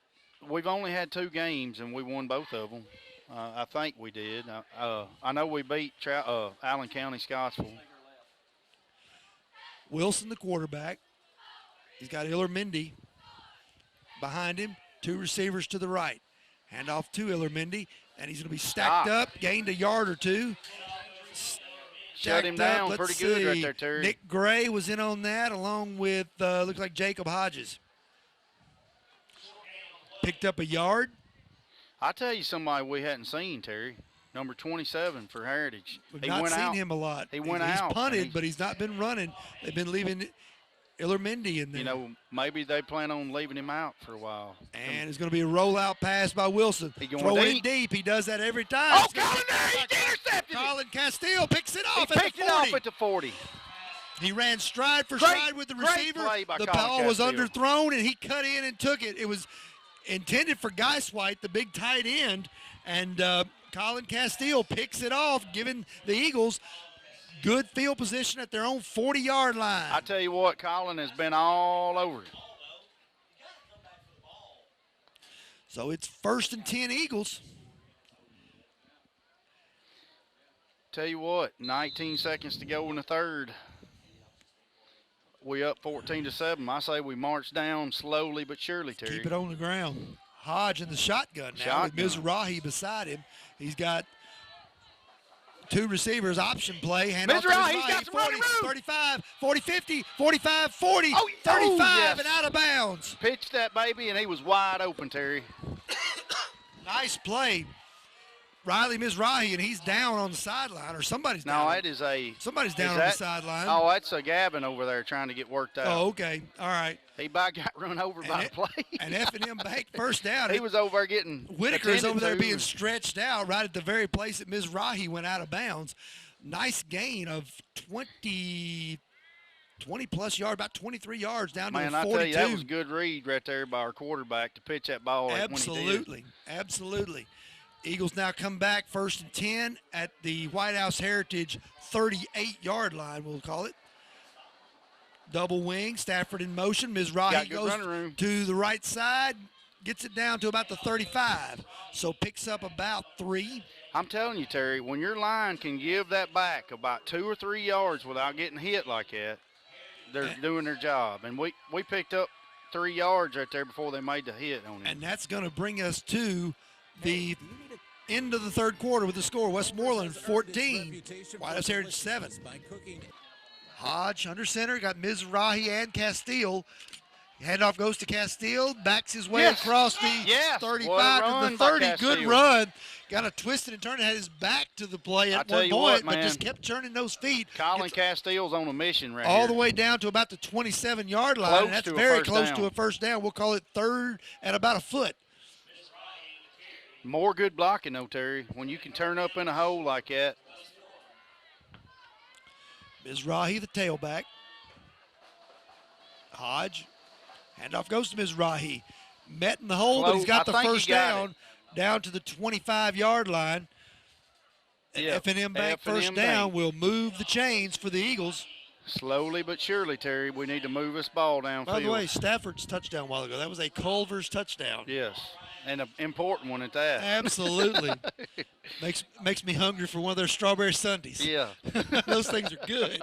we've only had 2 games, and we won both of them. I think we did. I know we beat Allen County Scottsville. Wilson, the quarterback. He's got Illermindy behind him. 2 receivers to the right. Handoff to Illermindy, and he's going to be stacked up, gained a yard or 2. Shut him down pretty good right there, Terry. Nick Gray was in on that, along with, looks like Jacob Hodges. Picked up a yard. I'll tell you somebody we hadn't seen, Terry. Number 27 for Heritage. We've not seen him a lot. He went he's out. He's punted, but he's not been running. They've been leaving Illermindy in there. You know, maybe they plan on leaving him out for a while. And it's going to be a rollout pass by Wilson. Throwing it deep. He does that every time. Oh, Colin there. He intercepted Colin Castile picks it off at the 40. He picked it off at the 40. He ran stride for stride with the receiver. The ball was underthrown, and he cut in and took it. It was intended for Geiswhite, the big tight end, and Colin Castile picks it off, giving the Eagles good field position at their own 40-yard line. I tell you what, Colin has been all over it. So it's 1st and 10 Eagles. Tell you what, 19 seconds to go in the third. We up 14-7. I say we march down slowly but surely, Terry. Keep it on the ground. Hodge in the shotgun now with Mizrahi beside him. He's got 2 receivers, option play. Mizrahi, he's got some 40, running room. 35, 40, 50, 45, 40, 35, yes. and out of bounds. Pitched that baby, and he was wide open, Terry. Nice play. Riley Mizrahi, and he's down on the sideline, or somebody's down. No, that is a... Somebody's down on the sideline. Oh, that's a Gavin over there trying to get worked out. Oh, okay. All right. He about got run over by the play. And F&M Bank first down. He was over there getting Whitaker's over there being stretched out right at the very place that Mizrahi went out of bounds. Nice gain of 20-plus yards, about 23 yards down to the 42. Man, I tell you, that was a good read right there by our quarterback to pitch that ball like when he did. Absolutely. Absolutely. Eagles now come back 1st and 10 at the White House Heritage 38-yard line, we'll call it. Double wing, Stafford in motion. Mizrahi goes to the right side, gets it down to about the 35, so picks up about 3. I'm telling you, Terry, when your line can give that back about 2 or 3 yards without getting hit like that, they're doing their job. And we picked up 3 yards right there before they made the hit on him. And that's going to bring us to the end of the third quarter with the score. Westmoreland 14, White House Heritage 7. Hodge under center, got Mizrahi and Castile. Handoff goes to Castile, backs his way across the 35 to the 30. Good run. Got a twisted and turned, had his back to the play at one point, but just kept turning those feet. Colin Castile's on a mission right here. All the way down to about the 27-yard line. And that's very close to a first down. We'll call it 3rd and about a foot. More good blocking, though, Terry, when you can turn up in a hole like that. Mizrahi, the tailback. Hodge. Handoff goes to Mizrahi. Met in the hole, but he's got the first down to the 25-yard line. F&M Bank first down will move the chains for the Eagles. Slowly but surely, Terry, we need to move this ball downfield. By the way, Stafford's touchdown a while ago. That was a Culver's touchdown. Yes, and an important one at that. Absolutely. makes me hungry for one of their strawberry sundaes. Yeah. Those things are good.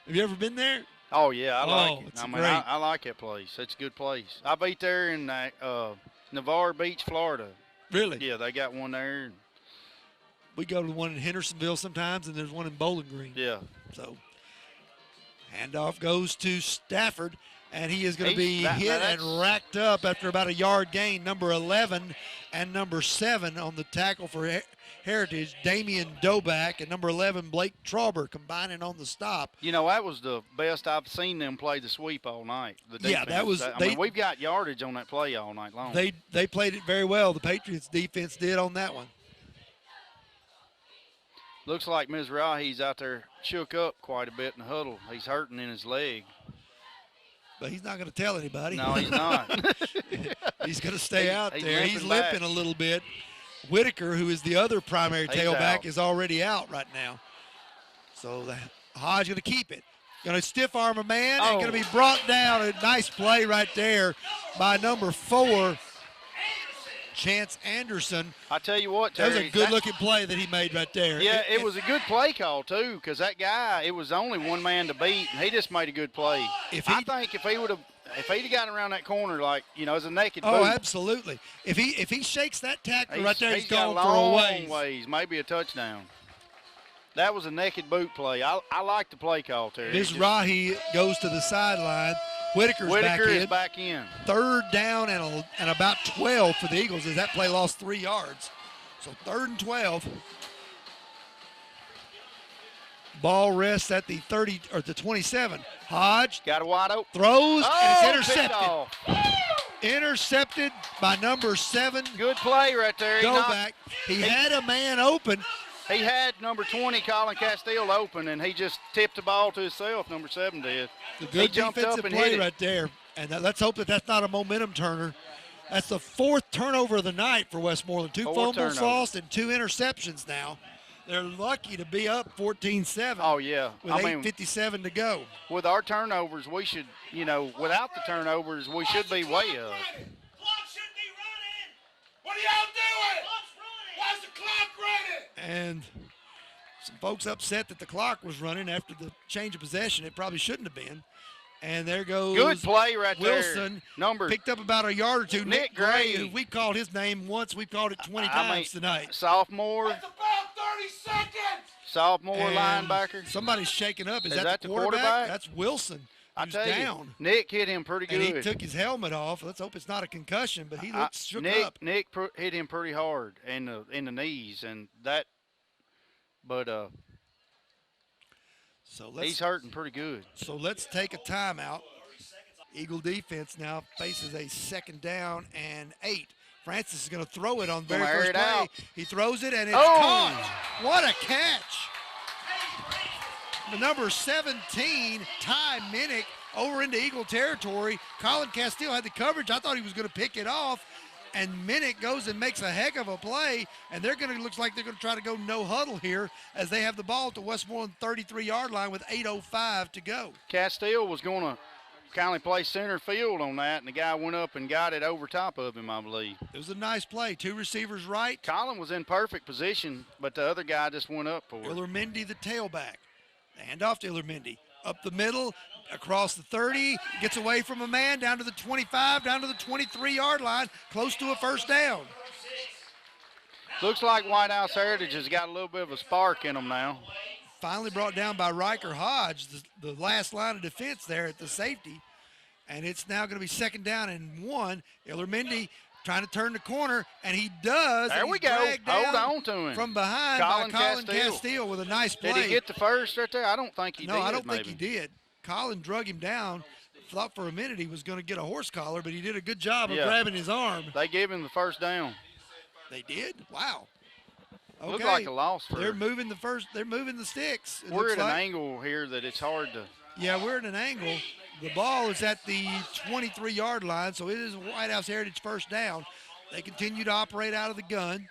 Have you ever been there? Oh, yeah, I like it. I mean, I like that place. It's a good place. I've eaten there in Navarre Beach, Florida. Really? Yeah, they got one there. We go to the one in Hendersonville sometimes, and there's one in Bowling Green. Yeah. So, handoff goes to Stafford, and he is going to be hit and racked up after about a yard gain. Number 11 and number 7 on the tackle for Heritage, Damian Doback, and number 11, Blake Trauber, combining on the stop. You know, that was the best I've seen them play the sweep all night. Yeah, that was. I mean, we've got yardage on that play all night long. They played it very well. The Patriots defense did on that one. Looks like Mizrahi's out there shook up quite a bit in the huddle. He's hurting in his leg. But he's not going to tell anybody. No, he's not. He's going to stay out there. He's limping a little bit. Whitaker, who is the other primary tailback, is already out right now. So Hodge going to keep it. Going to stiff arm a man and going to be brought down. A nice play right there by number 4, Chance Anderson. I tell you what, That Terry, was a good-looking play that he made right there. Yeah, it was a good play call, too, because that guy, it was only one man to beat, and he just made a good play. I think if he'd have gotten around that corner, like, as a naked boot. Oh, absolutely. If he shakes that tackle right there, he's gone got for a long ways, maybe a touchdown. That was a naked boot play. I like the play call, Terry. Mizrahi goes to the sideline. Whitaker is back in. 3rd down and about 12 for the Eagles as that play lost 3 yards. So 3rd and 12. Ball rests at the 30 or the 27. Hodge got a wide open. Throws and it's intercepted. Intercepted by number 7. Good play right there. Go back. He had a man open. He had number 20, Colin Castile, open, and he just tipped the ball to himself, number 7 did. The good defensive play right there. And let's hope that that's not a momentum turner. That's the 4th turnover of the night for Westmoreland. 2 fumbles lost and 2 interceptions now. They're lucky to be up 14-7. Oh, yeah. With 8:57 to go. With our turnovers, we should, without the turnovers, we should be way up. Clock should be running. What are y'all doing? Why's the clock running? And some folks upset that the clock was running after the change of possession. It probably shouldn't have been. And there goes good play right Wilson, there. Picked up about a yard or two. Nick Gray, who we called his name once. We called it 20 times tonight. Sophomore. That's about 30 seconds. Sophomore linebacker. Somebody's shaking up. Is that the quarterback? That's Wilson. I tell down. you, Nick hit him pretty good. And he took his helmet off. Let's hope it's not a concussion, but he looks shook up. Nick hit him pretty hard in the knees, and that. But he's hurting pretty good. So let's take a timeout. Eagle defense now faces a 2nd down and 8. Francis is going to throw it on the very first play. He throws it, and it's caught. What a catch. The number 17, Ty Minnick, over into Eagle territory. Colin Castile had the coverage. I thought he was going to pick it off. And Minnick goes and makes a heck of a play. And looks like they're going to try to go no huddle here as they have the ball at the Westmoreland 33-yard line with 8:05 to go. Castile was going to kind of play center field on that, and the guy went up and got it over top of him, I believe. It was a nice play. 2 receivers right. Colin was in perfect position, but the other guy just went up for it. Illermindy, the tailback. Hand off to Illermindy. Up the middle, across the 30, gets away from a man, down to the 25, down to the 23-yard line, close to a 1st down. Looks like White House Heritage has got a little bit of a spark in them now. Finally brought down by Riker Hodge, the last line of defense there at the safety. And it's now going to be 2nd down and 1. Illermindy trying to turn the corner, and he does. There we go. Hold on to him. From behind by Colin Castile with a nice play. Did he get the first right there? I don't think he did. No, I don't think he did. Colin drug him down. Thought for a minute he was going to get a horse collar, but he did a good job of grabbing his arm. They gave him the 1st down. They did? Wow. Okay. Looked like a loss for They're moving the sticks. We're at an angle here that it's hard to. Yeah, we're at an angle. The ball is at the 23-yard line, so it is White House Heritage 1st down. They continue to operate out of the gun.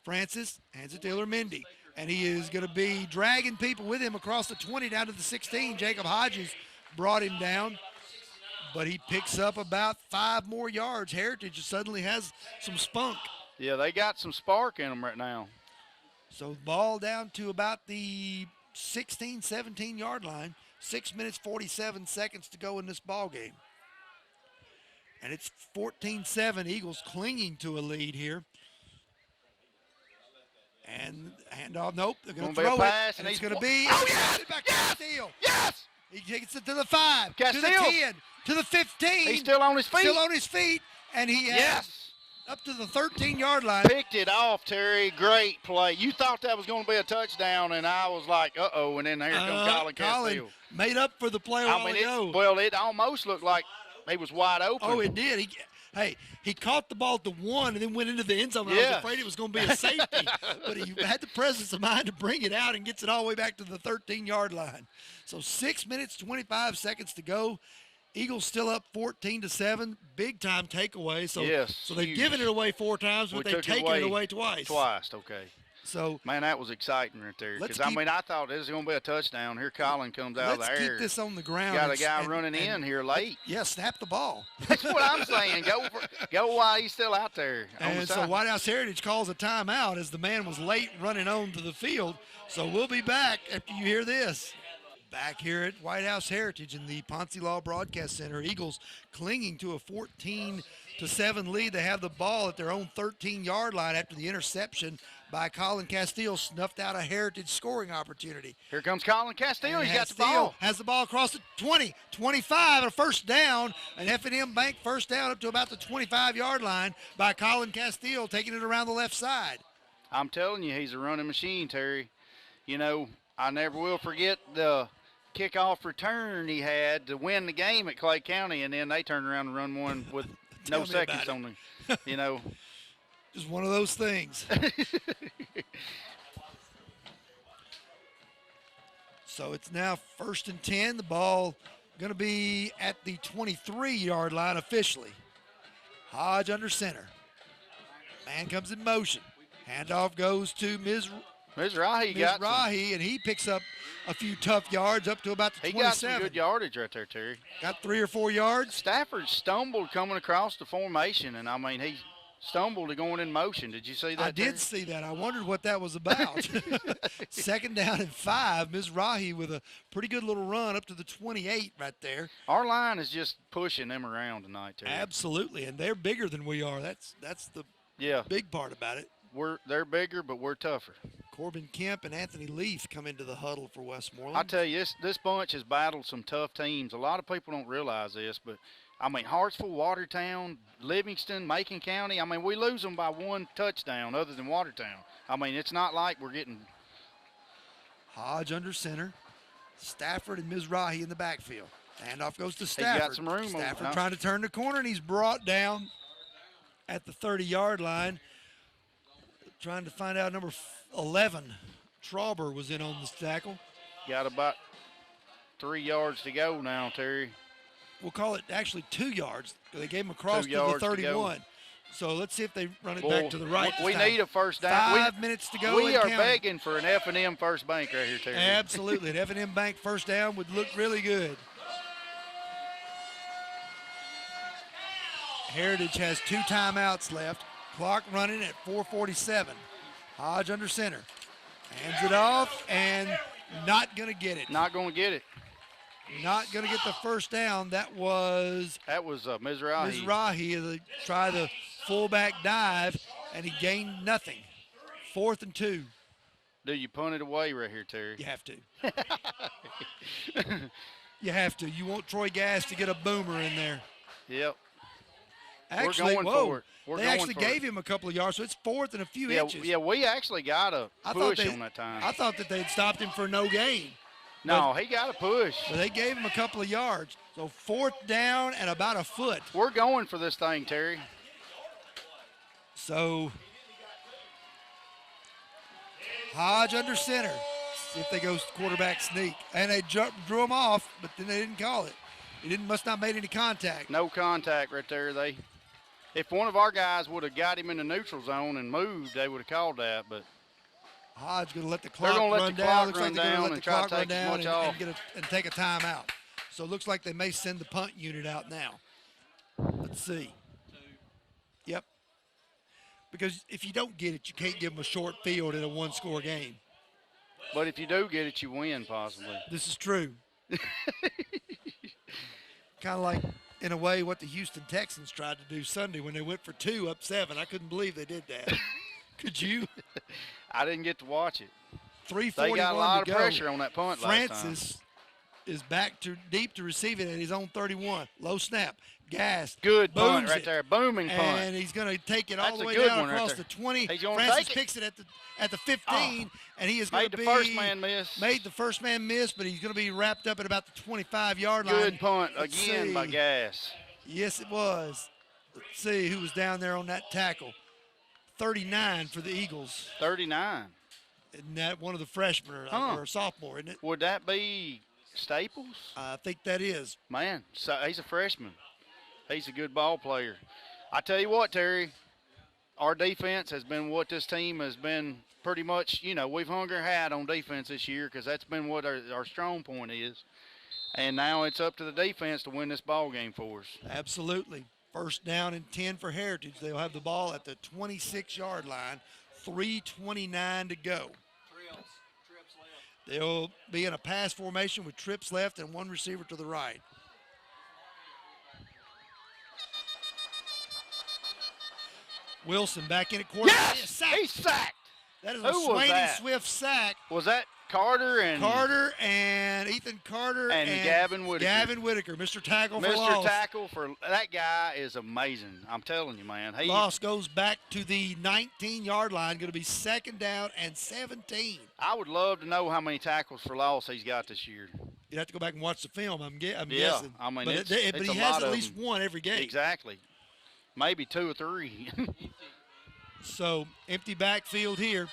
Francis hands it to Illermindy, and he is going to be dragging people with him across the 20 down to the 16. Jacob Hodges brought him down, but he picks up about 5 more yards. Heritage suddenly has some spunk. Yeah, they got some spark in them right now. So the ball down to about the 16, 17-yard line. 6 minutes, 47 seconds to go in this ball game. And it's 14-7, Eagles clinging to a lead here. And handoff, nope, they're going to throw it, and it's going to be, Castile. Yes! He takes it to the 5, Castile. to the 10, to the 15. He's still on his feet. And he has up to the 13-yard line. Picked it off, Terry. Great play. You thought that was going to be a touchdown, and I was like, uh-oh, and then here comes Colin Castile. Made up for the play a while ago. It almost looked like he was wide open. Oh, it did. He caught the ball at the 1 and then went into the end zone. I was afraid it was going to be a safety, but he had the presence of mind to bring it out and gets it all the way back to the 13-yard line. So 6 minutes, 25 seconds to go. Eagles still up 14-7. Big time takeaway. So they've given it away 4 times, but they've taken it away twice. Okay. So Man, that was exciting right there. Let's Because, keep- I thought this was going to be a touchdown. Here Colin comes out of let's the keep air. this on the ground. Got a and- guy and- running in and- here late. Yeah, snap the ball. That's what I'm saying. Go while he's still out there on the And so side. White House Heritage calls a timeout as the man was late running onto the field. So we'll be back after you hear this. Back here at White House Heritage in the Ponce Law Broadcast Center, Eagles clinging to a 14-7 lead. They have the ball at their own 13-yard line after the interception by Colin Castile snuffed out a Heritage scoring opportunity. Here comes Colin Castile. And He's got the Castile ball. has the ball across the 20, 25, and a first down. An F&M Bank first down up to about the 25-yard line by Colin Castile, taking it around the left side. I'm telling you, he's a running machine, Terry. You know, I never will forget the kickoff return he had to win the game at Clay County, and then they turned around and run one with Tell no me seconds about on them. You know, Just one of those things. So it's now 1st and 10. The ball going to be at the 23-yard line officially. Hodge under center. Man comes in motion. Handoff goes to Ms. Rahi got some, Rahi, and he picks up a few tough yards up to about the he 27. got some good yardage right there, Terry. Got 3 or 4 yards. Stafford stumbled coming across the formation, and I mean, he stumbled going in motion. Did you see that? I did Terry? see that. I wondered what that was about. 2nd down and 5. Ms. Rahi with a pretty good little run up to the 28 right there. Our line is just pushing them around tonight, Terry. Absolutely, and they're bigger than we are. That's the Yeah, big part about it. they're bigger, but we're tougher. Corbin Kemp and Anthony Leaf come into the huddle for Westmoreland. I tell you, this bunch has battled some tough teams. A lot of people don't realize this, but I mean, Hartsville, Watertown, Livingston, Macon County. I mean, we lose them by 1 touchdown other than Watertown. I mean, it's not like we're getting. Hodge under center. Stafford and Mizrahi in the backfield. Handoff goes to Stafford. got some room over Stafford now. trying to turn the corner, and he's brought down at the 30-yard line. Trying to find out number 11. Trauber was in on this tackle. Got about 3 yards to go now, Terry. We'll call it actually 2 yards. They gave him across 2 to the yards to go. 31. So let's see if they run it Boy, back to the right. We this time. need a first down. 5 minutes to go. We in are counting. begging for an F&M first bank right here, Terry. Absolutely. An F&M Bank first down would look really good. Heritage has 2 timeouts left. Clock running at 4:47. Hodge under center. Hands it off and not going to get it. Not going to get it. Not going to get the first down. That was Mizrahi. Mizrahi. They try the fullback dive, and he gained nothing. 4th and 2. Do you punt it away right here, Terry? You have to. You have to. You want Troy Gass to get a boomer in there. Yep. Actually, going whoa, for it. We're they going actually for gave it. him a couple of yards, so it's 4th and a few Yeah, inches. yeah, we actually got a I thought push they- on that time. I thought that they'd stopped him for no gain, No, he got a push. but they gave him a couple of yards. So 4th down and about a foot. We're going for this thing, Terry. So Hodge under center. See if they go quarterback sneak. And they drew him off, but then they didn't call it. He must not have made any contact. No contact right there. If one of our guys would have got him in the neutral zone and moved, they would have called that. But Hodge going to let the They're clock gonna let run the down. clock Looks run like they're going down to let the and try to clock run take as down much and, off. and take a timeout. So it looks like they may send the punt unit out now. Let's see. Yep. Because if you don't get it, you can't give them a short field in a 1-score game. But if you do get it, you win possibly. This is true. Kind of like, in a way, what the Houston Texans tried to do Sunday when they went for 2 up 7. I couldn't believe they did that. Could you? I didn't get to watch it. 3:41 They got a lot to of go. pressure on that punt last time. Francis is back to deep to receive it at his own 31. Low snap. Gas. Good punt booms right it. there. Booming punt. And he's going to take it all That's the a way good down one right across there. the 20. He's gonna Francis take it. picks it at the 15, and he is going Made to the be first man miss. Made the first man miss, but he's going to be wrapped up at about the 25-yard line. Good punt Let's again by see. Gas. Yes, it was. Let's see who was down there on that tackle. 39 for the Eagles. 39. Isn't that one of the freshmen or a sophomore, isn't it? Would that be Staples? I think that is. Man, so he's a freshman. He's a good ball player. I tell you what, Terry, our defense has been what this team has been pretty much, we've hung our hat on defense this year because that's been what our strong point is. And now it's up to the defense to win this ball game for us. Absolutely. First down and 10 for Heritage. They'll have the ball at the 26-yard line, 3:29 to go. They'll be in a pass formation with trips left and one receiver to the right. Wilson back in at quarterback. Yes! He's sacked. That is Who a was Swaney that? Swift sack. Was that Carter and Ethan Carter and Gavin Whitaker? Gavin Whitaker, Mr. Tackle for Mr. loss. Tackle for that guy is amazing. I'm telling you, man. Loss goes back to the 19-yard line. Going to be second down and 17. I would love to know how many tackles for loss he's got this year. You'd have to go back and watch the film. I'm guessing. I mean, but it's he a has lot at of least them. one every game. Exactly. Maybe 2 or 3. So empty backfield here.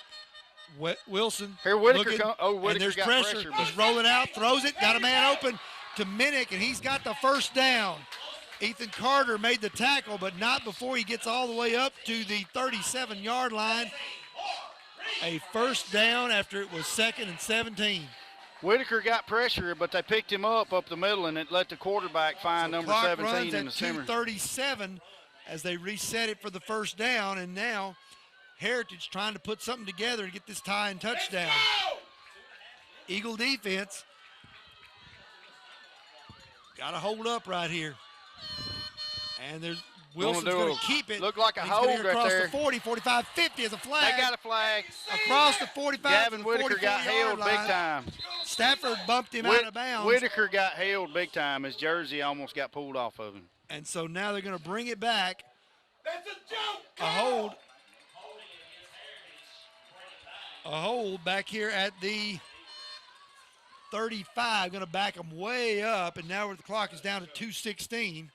Wilson. Here Whitaker looking, Whitaker and there's got pressure. He's rolling out, throws it, got a man open to Minnick, and he's got the first down. Ethan Carter made the tackle, but not before he gets all the way up to the 37-yard line. A first down after it was 2nd and 17. Whitaker got pressure, but they picked him up the middle, and it let the quarterback find number Clock 17 runs in at the center. 2:37 as they reset it for the first down, and now Heritage trying to put something together to get this tie and touchdown. Eagle defense got to hold up right here. And there's Wilson's going to keep it. Look like a He's hold gonna get right across there. the 40, 45, 50 as a flag. They got a flag. Across the 45 Gavin to the Whitaker got 44-yard held big line. time. Stafford bumped him out of bounds. Whitaker got held big time. His jersey almost got pulled off of him. And so now they're going to bring it back. That's a joke. A hold. A hold back here at the 35. Going to back them way up, and now the clock is down to 2:16.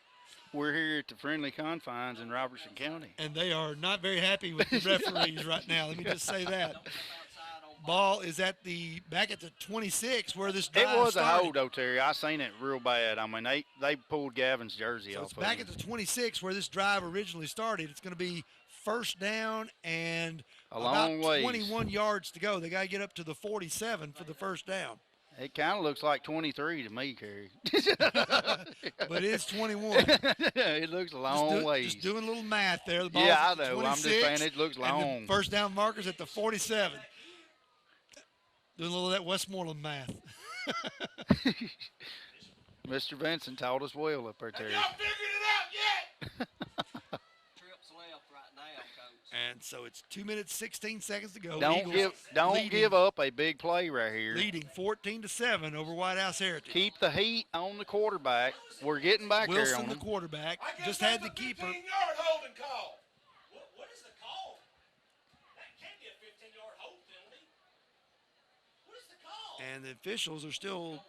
We're here at the friendly confines in Robertson County. And they are not very happy with the referees right now. Let me just say that. Ball is back at the 26 where this drive It was started. a hold, though, Terry. I seen it real bad. I mean, they pulled Gavin's jersey So off it's of back him. at the 26 where this drive originally started. It's going to be first down and A about long ways. 21 yards to go. They got to get up to the 47 for the first down. It kind of looks like 23 to me, Kerry. But it's 21. It looks a long ways. Just doing a little math there. The ball's Yeah, I at the know. I'm just 26, saying it looks and long. the first down marker's at the 47. Doing a little of that Westmoreland math. Mr. Vincent taught us well up there, Terry. Y'all figured it out yet? Trips left right now, Coach. And so it's 2 minutes, 16 seconds to go. Don't Eagles give up a big play right here. Leading 14-7 over White House Heritage. Keep the heat on the quarterback. We're getting back there Wilson, on the him. quarterback, I guess just that's had the a keeper. 15-yard holding call. What is the call? That can't be a 15-yard hold penalty. What is the call? And the officials are still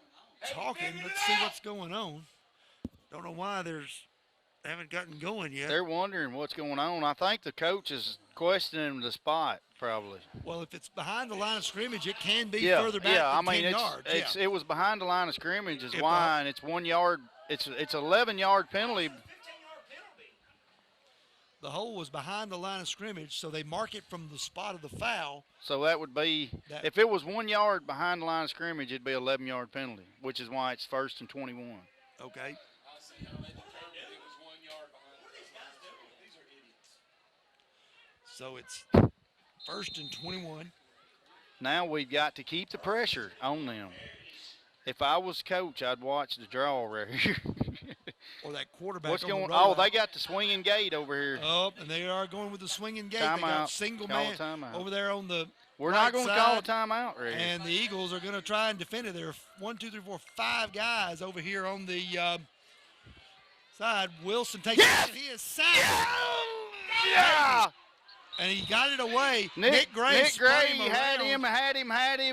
talking. Let's see what's going on. Don't know why they haven't gotten going yet. They're wondering what's going on. I think the coach is questioning the spot, probably. Well, if it's behind the line of scrimmage, it can be Yeah, further back yeah. I than mean, 10 yards. it was behind the line of scrimmage is If why, and it's 1 yard. It's 11-yard penalty. 15-yard penalty. The hole was behind the line of scrimmage, so they mark it from the spot of the foul. So that would be, if it was 1 yard behind the line of scrimmage, it'd be 11-yard penalty, which is why it's 1st and 21. Okay. So it's 1st and 21. Now we've got to keep the pressure on them. If I was coach, I'd watch the draw right here. Or that quarterback. What's on the going? rollout. Oh, they got the swinging gate over here. Oh, and they are going with the swinging gate. They Timeout. got single Call a man timeout. over there on the We're right not going to call a side. timeout right here. And the Eagles are going to try and defend it. There are 1, 2, 3, 4, 5 guys over here on the side. Wilson takes it. He is sacked. Yeah. And he got it away. Nick Gray Gray spun had around, him,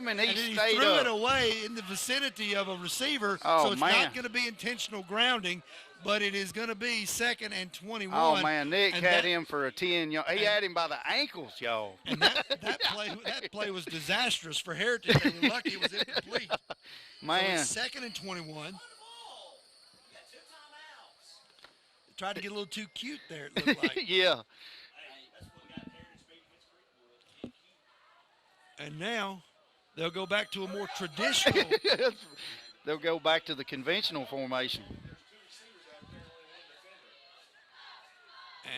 and and he he stayed threw up. it away in the vicinity of a receiver. Oh, so it's man. not going to be intentional grounding, but it is going to be 2nd and 21. Oh, man, Nick And had that- him for a 10-yard. He had him by the ankles, y'all. And that play was disastrous for Heritage. They were lucky it was incomplete. Man. So it's 2nd and 21. Tried to get a little too cute there, it looked like. Yeah. And now they'll go back to a more traditional. They'll go back to the conventional formation.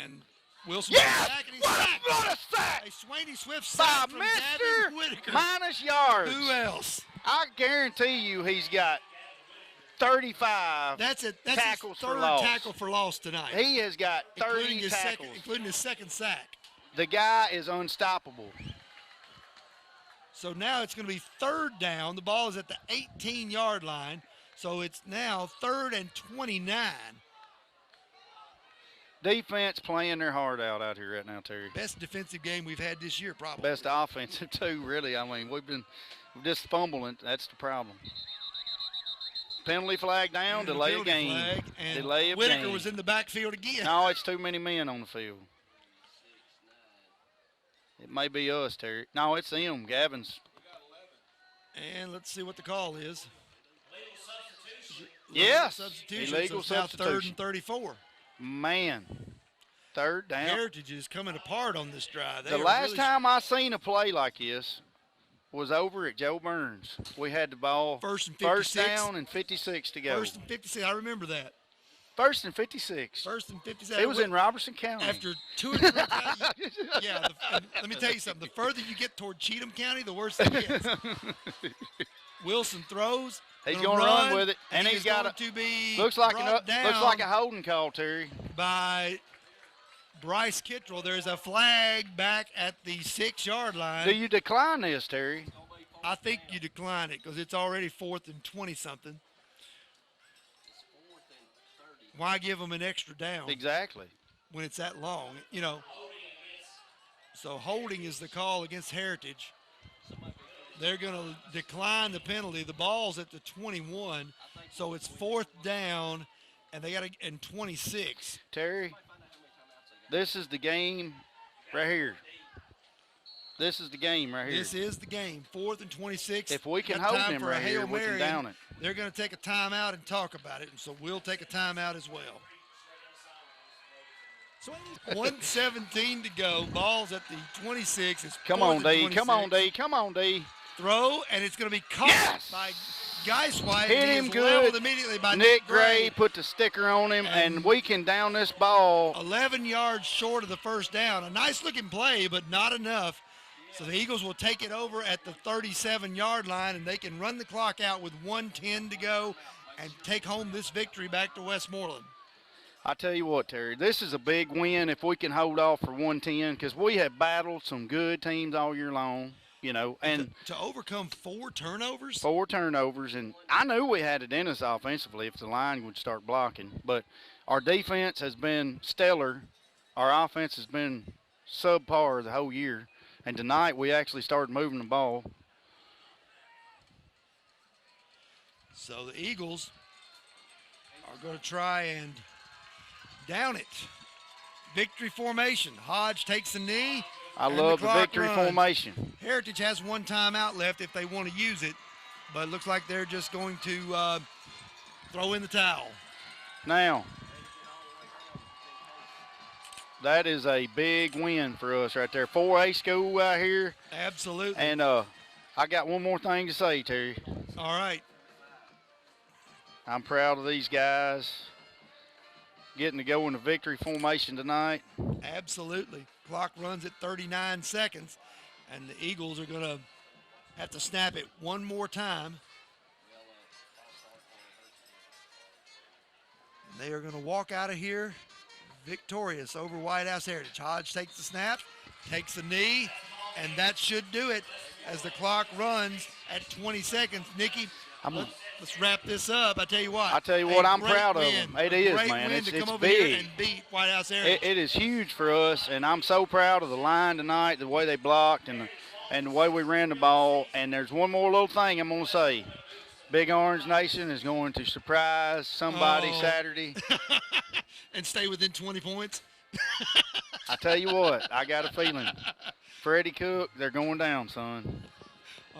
And Wilson Yes! back and he's What sacked. a sack! A Swaney Swift By sack from Mr. Gavin Whitaker. Minus yards. Who else? I guarantee you he's got 35 That's it. That's tackles his for third loss. tackle for loss tonight. He has got 30 including tackles. including his second sack. The guy is unstoppable. So now it's going to be third down. The ball is at the 18-yard line. So it's now 3rd and 29. Defense playing their heart out here right now, Terry. Best defensive game we've had this year, probably. Best offensive, too, really. I mean, we're just fumbling. That's the problem. Penalty flag down, delay of game. Flag, and Delay of Whitaker game. was in the backfield again. No, it's too many men on the field. It may be us, Terry. No, it's them, Gavin's. And let's see what the call is. Yes, Substitution. illegal so it's now 3rd substitution. and 34. Man, third down. Heritage is coming apart on this drive. They The are last really time I seen a play like this was over at Joe Burns. We had the ball First and first 56. down and 56 to go. First and 56. I remember that. First and 56. First and 56. It was in Robertson County. After 2 or 3 times. Yeah, and let me tell you something. The further you get toward Cheatham County, the worse it gets. Wilson throws. He's going to run with it, and he he's is got going to be looks like brought down a holding call, Terry. by Bryce Kittrell. There's a flag back at the 6-yard line. Do you decline this, Terry? I think you decline it because it's already 4th and 20-something. Why give them an extra down Exactly. when it's that long? You know. So holding is the call against Heritage. They're going to decline the penalty. The ball's at the 21, so it's 4th down, and they got to and 26. Terry, this is the game right here. This is the game right here. This is the game. 4th and 26. If we can Got hold time them for a right here, Hail we can Mary, down and it. They're going to take a timeout and talk about it, and so we'll take a timeout as well. 1:17 to go. Ball's at the 26. It's Come 4th on, and D. 26. Come on, D. Come on, D. Throw, and it's going to be caught Yes! by Geiswhite. Hit He him is good. leveled immediately by Nick Gray put the sticker on him, and we can down this ball. 11 yards short of the first down. A nice-looking play, but not enough. So the Eagles will take it over at the 37-yard line, and they can run the clock out with 1:10 to go and take home this victory back to Westmoreland. I tell you what, Terry, this is a big win if we can hold off for 110 because we have battled some good teams all year long, you know, and to overcome 4 turnovers? 4 turnovers. And I knew we had it in us offensively if the line would start blocking. But our defense has been stellar. Our offense has been subpar the whole year. And tonight we actually started moving the ball. So the Eagles are going to try and down it. Victory formation. Hodge takes the knee. I and love the clock victory runs. formation. Heritage has 1 timeout left if they want to use it, but it looks like they're just going to throw in the towel. Now, that is a big win for us right there. 4A school out here. Absolutely. And I got one more thing to say, Terry. All right. I'm proud of these guys getting to go in the victory formation tonight. Absolutely. Clock runs at 39 seconds, and the Eagles are going to have to snap it one more time. And they are going to walk out of here victorious over White House Heritage. Hodge takes the snap, takes the knee, and that should do it as the clock runs at 20 seconds. Nikki, let's wrap this up. I tell you what. I'm proud of them. It is, man. It's It's come over here big. and beat White House Heritage. It is huge for us, and I'm so proud of the line tonight, the way they blocked and the way we ran the ball. And there's one more little thing I'm going to say. Big Orange Nation is going to surprise somebody Saturday. And stay within 20 points. I tell you what, I got a feeling. Freddie Cook, they're going down, son.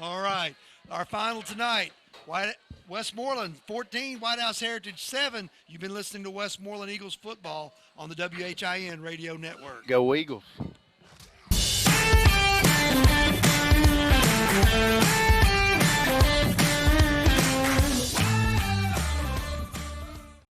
All right. Our final tonight, Westmoreland 14, White House Heritage 7. You've been listening to Westmoreland Eagles football on the WHIN radio network. Go Eagles. Bye.